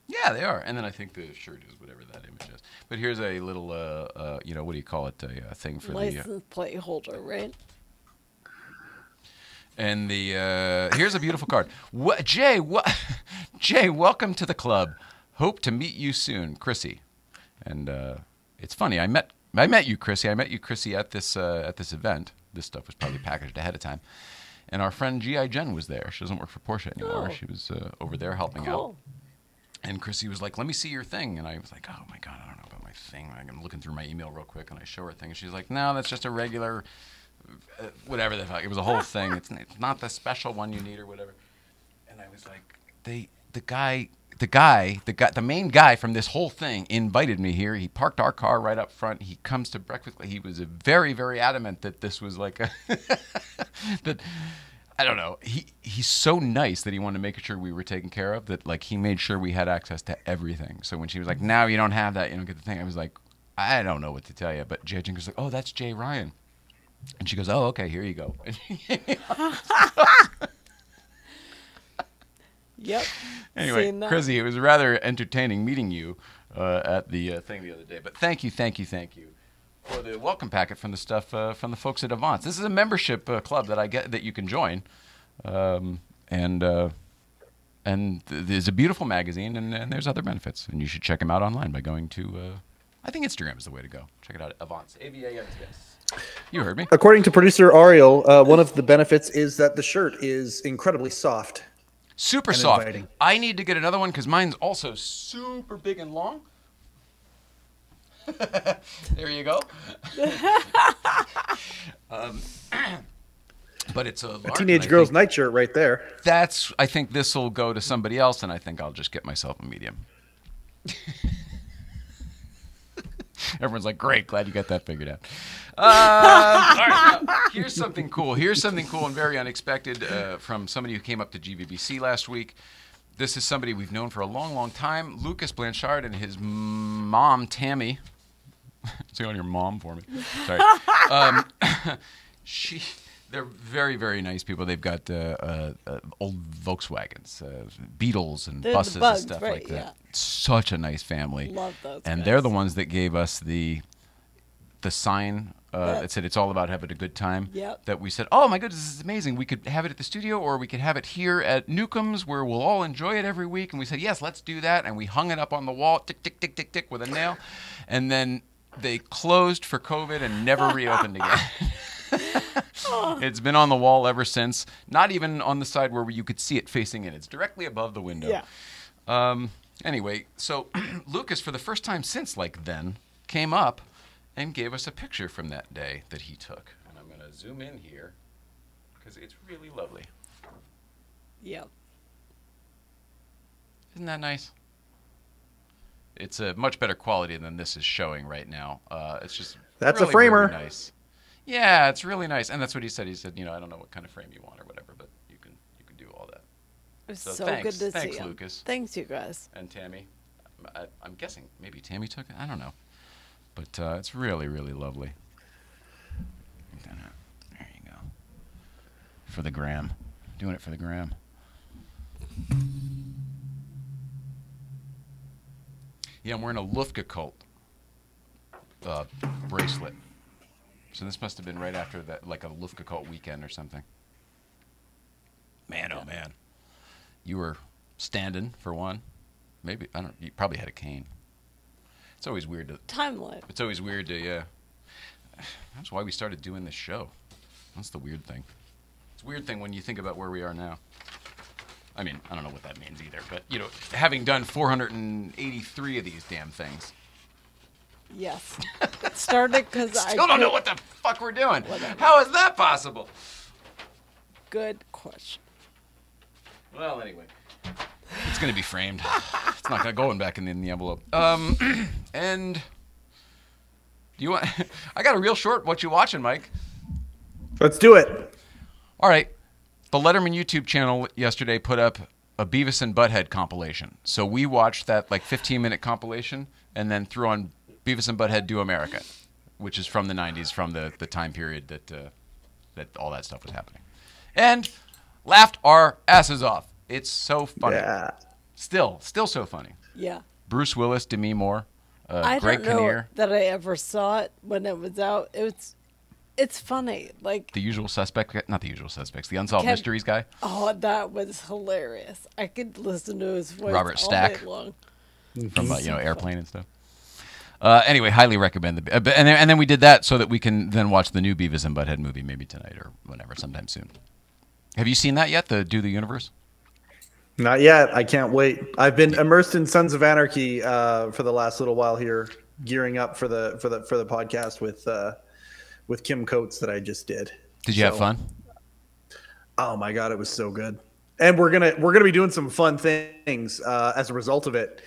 Yeah, they are. And then I think the shirt is whatever that image is. But here's a little, what do you call it? A thing for license plate holder, right? And here's a beautiful card. Jay, welcome to the club. Hope to meet you soon, Chrissy. And it's funny. I met you, Chrissy. I met you, Chrissy, at this event. This stuff was probably packaged ahead of time. And our friend G.I. Jen was there. She doesn't work for Porsche anymore. Oh. She was over there helping Cool. out. And Chrissy was like, let me see your thing. And I was like, oh, my God, I don't know about my thing. I'm looking through my email real quick, and I show her a thing. And she's like, no, that's just a regular, whatever the fuck. It was a whole thing. It's not the special one you need or whatever. And I was like, the main guy from this whole thing invited me here. He parked our car right up front. He comes to breakfast. He was very, very adamant that this was like that. I don't know. He's so nice that he wanted to make sure we were taken care of, that like he made sure we had access to everything. So when she was like, "Now you don't have that, you don't get the thing," I was like, "I don't know what to tell you." But Jay Jenkins was like, "Oh, that's Jay Ryan," and she goes, "Oh, okay, here you go." Yep. Anyway, Chrissy, it was rather entertaining meeting you at the thing the other day. But thank you for the welcome packet from the stuff from the folks at Avance. This is a membership club that I get that you can join, and there's a beautiful magazine, and there's other benefits, and you should check them out online by going to. I think Instagram is the way to go. Check it out. Avance. AVANTS. You heard me. According to producer Ariel, one of the benefits is that the shirt is incredibly soft. Super soft. Inviting. I need to get another one because mine's also super big and long. There you go. But it's a teenage girl's nightshirt right there. I think this will go to somebody else, and I think I'll just get myself a medium. Everyone's like, great, glad you got that figured out. All right, now, here's something cool. Here's something cool and very unexpected from somebody who came up to GVBC last week. This is somebody we've known for a long, long time. Lucas Blanchard and his mom, Tammy. Say on your mom for me. Sorry. They're very, very nice people. They've got old Volkswagens, Beetles, and They're buses the bugs, and stuff right, like that. yeah. Such a nice family. Love those And guys. they're the ones that gave us the sign that said it's all about having a good time. Yep. That we said, oh my goodness, this is amazing. We could have it at the studio, or we could have it here at Newcomb's, where we'll all enjoy it every week. And we said, yes, let's do that. And we hung it up on the wall, tick, tick, tick, tick, tick, with a nail. And then they closed for COVID and never reopened again. It's been on the wall ever since. Not even on the side where you could see it facing in. It's directly above the window. Yeah. Anyway, so Lucas, for the first time since then, came up and gave us a picture from that day that he took. And I'm going to zoom in here because it's really lovely. Yep. Isn't that nice? It's a much better quality than this is showing right now. It's just That's really, a framer. really nice. Yeah, it's really nice. And that's what he said. He said, I don't know what kind of frame you want or whatever, but you can do all that. It was So so thanks. good to Thanks, see him. Lucas. Thanks, you guys. And Tammy. I'm guessing maybe Tammy took it. I don't know. But it's really, really lovely. There you go. For the gram. Doing it for the gram. Yeah, I'm wearing a Lufka cult bracelet. So this must have been right after that, like a Lufka cult weekend or something. Man, oh man. You were standing for one. Maybe, I don't know, you probably had a cane. It's always weird to... Timeline. It's always weird to, yeah. That's why we started doing this show. That's the weird thing. It's a weird thing when you think about where we are now. I mean, I don't know what that means either, but, having done 483 of these damn things. Yes. It started because I Still don't know what the fuck we're doing. Whatever. How is that possible? Good question. Well, anyway. It's going to be framed. It's not going to go back in the envelope. And do you want... I got a real short what you watching, Mike. Let's do it. All right. The Letterman YouTube channel yesterday put up a Beavis and Butthead compilation. So we watched that 15-minute compilation and then threw on Beavis and Butthead Do America, which is from the 90s, from the time period that all that stuff was happening. And laughed our asses off. It's so funny. Yeah. Still so funny. Yeah. Bruce Willis, Demi Moore, I Greg don't know Kinnear. that I ever saw it when it was out. It's funny. The Usual Suspect, not The Usual Suspects, the Unsolved Mysteries guy. Oh, that was hilarious. I could listen to his voice Robert all Stack. day long. From Airplane and stuff. Anyway, highly recommend and then we did that so that we can then watch the new Beavis and Butthead movie maybe tonight or whenever, sometime soon. Have you seen that yet? The Do the Universe? Not yet. I can't wait. I've been immersed in Sons of Anarchy for the last little while here, gearing up for the podcast with Kim Coates that I just did. Did you have fun? Oh my God, it was so good. And we're gonna be doing some fun things as a result of it.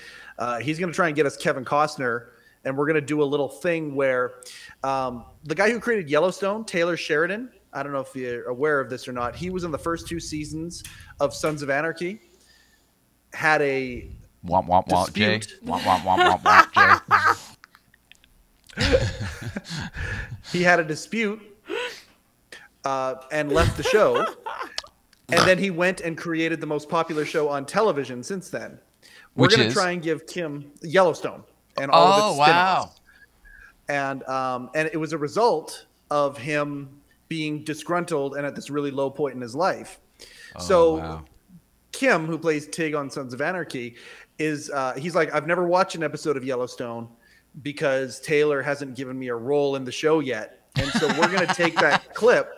He's gonna try and get us Kevin Costner, and we're gonna do a little thing where the guy who created Yellowstone, Taylor Sheridan. I don't know if you're aware of this or not. He was in the first 2 seasons of Sons of Anarchy. Had a Womp womp womp Jay. dispute. Womp womp womp womp womp Jay. He had a dispute and left the show. And then he went and created the most popular show on television since then. We're Which going to is? try and give Kim Yellowstone and all of its spin-offs. Wow. And it was a result of him being disgruntled and at this really low point in his life. So wow. Kim, who plays Tig on Sons of Anarchy, is he's like, I've never watched an episode of Yellowstone because Taylor hasn't given me a role in the show yet. And so we're going to take that clip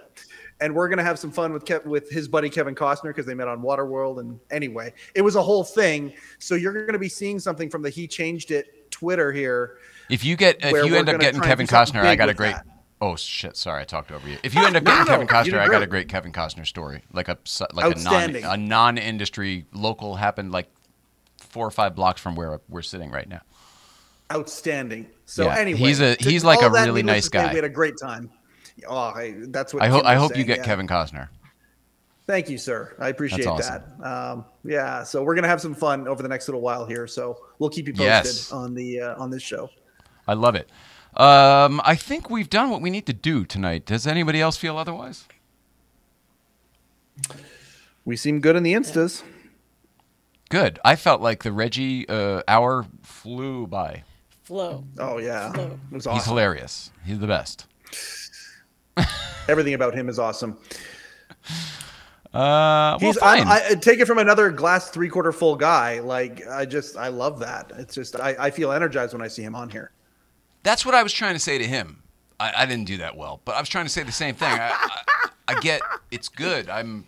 and we're going to have some fun with his buddy Kevin Costner because they met on Waterworld. And anyway, it was a whole thing. So you're going to be seeing something from the He Changed It Twitter here. If you end up getting Kevin Costner, I got a great. Oh shit! Sorry, I talked over you. If you end up getting Kevin Costner, I got a great Kevin Costner story, like a non-industry local, happened like 4 or 5 blocks from where we're sitting right now. Outstanding. So yeah, anyway, he's like a really nice guy. We had a great time. Oh, that's what I hope you get Kevin Costner. Thank you, sir. I appreciate awesome. that. Yeah, so we're gonna have some fun over the next little while here. So we'll keep you posted on this show. I love it. I think we've done what we need to do tonight. Does anybody else feel otherwise? We seem good in the Instas. Good. I felt like the Reggie hour flew by. Flow. Oh, yeah. Flow. It was awesome. He's hilarious. He's the best. Everything about him is awesome. Well, fine. I take it from another glass 3/4 full guy. Like, I love that. It's just, I feel energized when I see him on here. That's what I was trying to say to him. I didn't do that well, but I was trying to say the same thing. I get it's good. I'm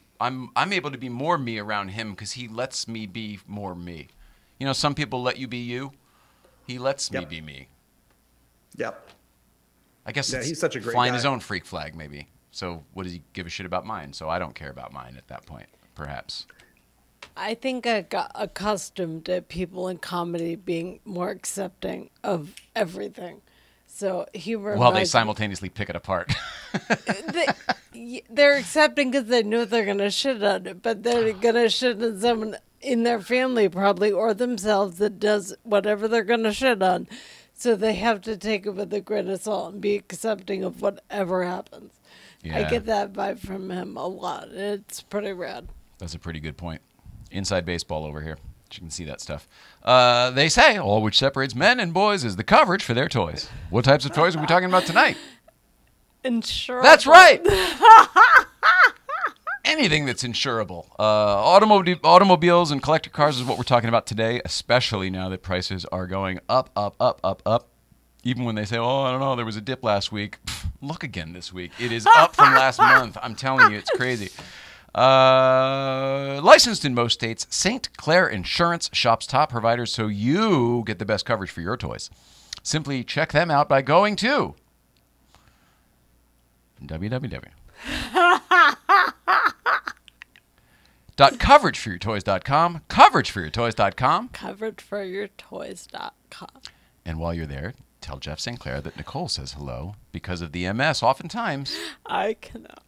able to be more me around him because he lets me be more me. You know, some people let you be you. He lets me be me. Yep. I guess he's such a great flying guy. his own freak flag, maybe. So what does he give a shit about mine? So I don't care about mine at that point, perhaps. I think I got accustomed to people in comedy being more accepting of everything. So humor. Well, they simultaneously pick it apart. They're accepting because they know they're going to shit on it, but they're going to shit on someone in their family probably or themselves that does whatever they're going to shit on. So they have to take it with a grain of salt and be accepting of whatever happens. Yeah. I get that vibe from him a lot. It's pretty rad. That's a pretty good point. Inside baseball over here. You can see that stuff. They say all which separates men and boys is the coverage for their toys. What types of toys are we talking about tonight? Insurable. That's right. Anything that's insurable. Automobiles and collector cars is what we're talking about today, especially now that prices are going up, up, up, up, up. Even when they say, oh, I don't know, there was a dip last week. Look again this week. It is up from last month. I'm telling you, it's crazy. Licensed in most states, St. Clair Insurance shops top providers so you get the best coverage for your toys. Simply check them out by going to www.coverageforyourtoys.com, coverageforyourtoys.com. Coverageforyourtoys.com. And while you're there, tell Jeff St. Clair that Nicole says hello because of the MS oftentimes. I cannot.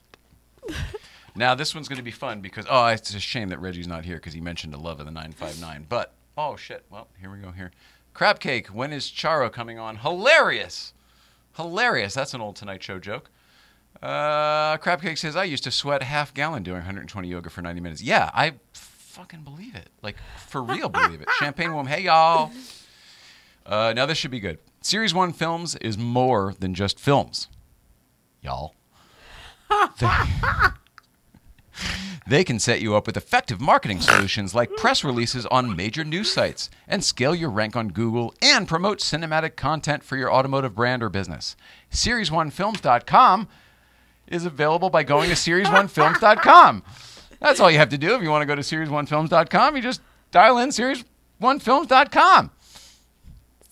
Now, this one's going to be fun because, oh, it's a shame that Reggie's not here because he mentioned a love of the 959. But, oh, shit. Well, here we go here. Crab Cake, when is Charo coming on? Hilarious. Hilarious. That's an old Tonight Show joke. Crab Cake says, I used to sweat half gallon doing 120 yoga for 90 minutes. Yeah, I fucking believe it. Like, for real believe it. Champagne Woman, hey, y'all. Now, this should be good. Series 1 Films is more than just films. Y'all. They can set you up with effective marketing solutions like press releases on major news sites and scale your rank on Google and promote cinematic content for your automotive brand or business. Series1films.com is available by going to series1films.com. That's all you have to do if you want to go to series1films.com. You just dial in series1films.com.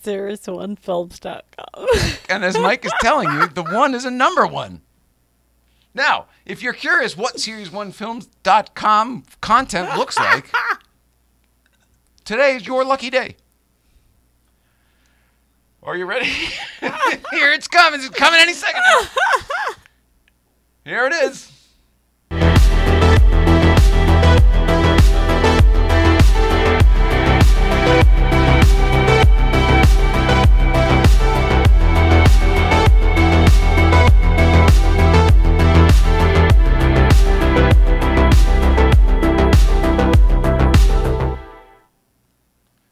Series1films.com. And as Mike is telling you, the one is a number one. Now, if you're curious what series1films.com content looks like, today is your lucky day. Are you ready? Here it's coming. It's coming any second now. Here it is.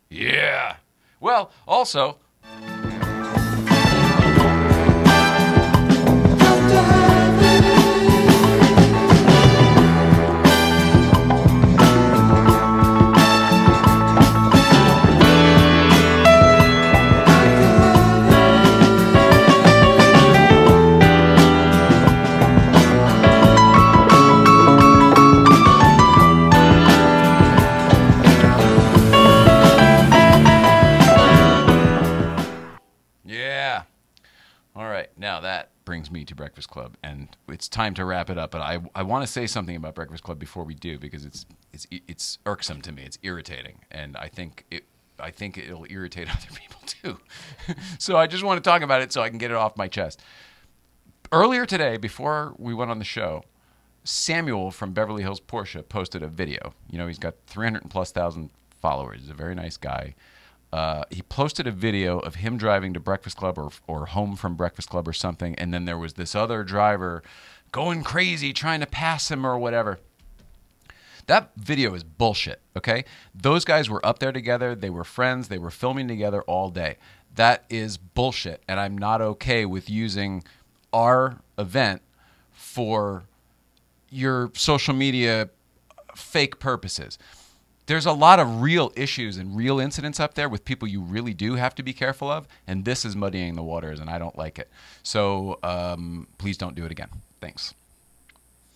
Yeah. Well, also... now that brings me to Breakfast Club, and it's time to wrap it up. But I want to say something about Breakfast Club before we do, because it's irksome to me. It's irritating, and I think it'll irritate other people too. So I just want to talk about it so I can get it off my chest. Earlier today, before we went on the show, Samuel from Beverly Hills Porsche posted a video. You know, he's got 300,000+ followers. He's a very nice guy. He posted a video of him driving to Breakfast Club or home from Breakfast Club or something, and then there was this other driver going crazy trying to pass him or whatever. That video is bullshit, okay? Those guys were up there together. They were friends. They were filming together all day. That is bullshit, and I'm not okay with using our event for your social media fake purposes. There's a lot of real issues and real incidents up there with people you really do have to be careful of, and this is muddying the waters, and I don't like it. So please don't do it again. Thanks.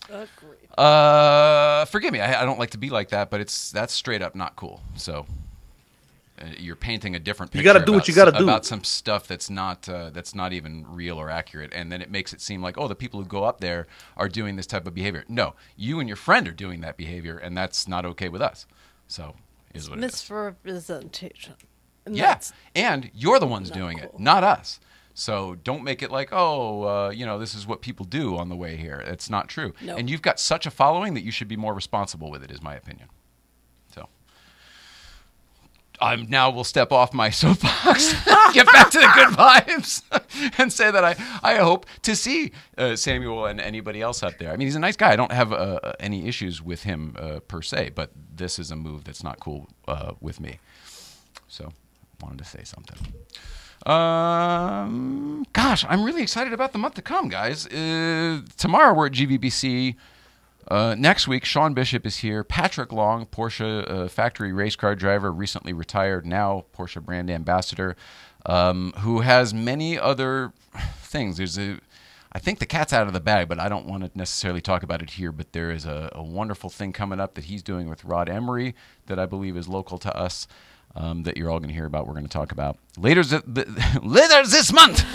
Agreed. Forgive me, I don't like to be like that, but that's straight up not cool. So you're painting a different picture. You got to do what you got to do about some stuff that's not even real or accurate, and then it makes it seem like, oh, the people who go up there are doing this type of behavior. No, you and your friend are doing that behavior, and that's not okay with us. So is what it is. Misrepresentation. And Yeah, and you're the ones doing it, not us. So don't make it like, oh, this is what people do on the way here. It's not true. Nope. And you've got such a following that you should be more responsible with it, is my opinion. So we'll step off my soapbox, get back to the good vibes, and say that I hope to see Samuel and anybody else out there. I mean, he's a nice guy. I don't have any issues with him per se, but this is a move that's not cool with me. So wanted to say something. Gosh, I'm really excited about the month to come, guys. Tomorrow we're at GVBC. Next week, Sean Bishop is here. Patrick Long, Porsche factory race car driver, recently retired, now Porsche brand ambassador, who has many other things. I think the cat's out of the bag, but I don't want to necessarily talk about it here. But there is a wonderful thing coming up that he's doing with Rod Emery that I believe is local to us. That you're all going to hear about, we're going to talk about. Later this month,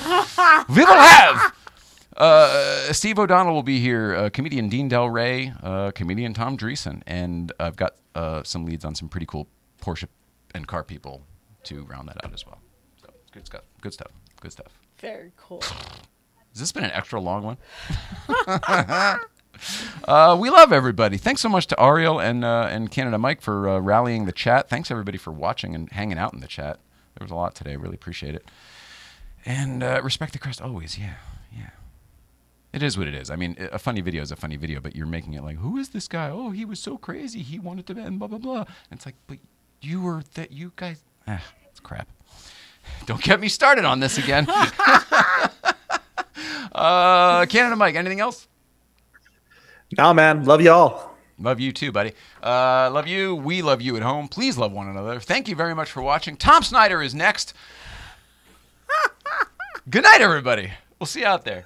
we will have Steve O'Donnell will be here, comedian Dean Del Rey, comedian Tom Dreesen, and I've got some leads on some pretty cool Porsche and car people to round that out as well. So good stuff. Good stuff. Good stuff. Very cool. Has this been an extra long one? We love everybody. Thanks so much to Ariel and Canada Mike for rallying the chat. Thanks everybody for watching and hanging out in the chat. There was a lot today. Really appreciate it. And respect the crest always. Yeah. It is what it is. I mean, a funny video is a funny video, but you're making it like, who is this guy? Oh, he was so crazy. He wanted to and blah blah blah. And it's like, but you guys. It's crap. Don't get me started on this again. Canada Mike. Anything else? Nah, man. Love y'all. Love you too, buddy. Love you. We love you at home. Please love one another. Thank you very much for watching. Tom Snyder is next. Good night, everybody. We'll see you out there.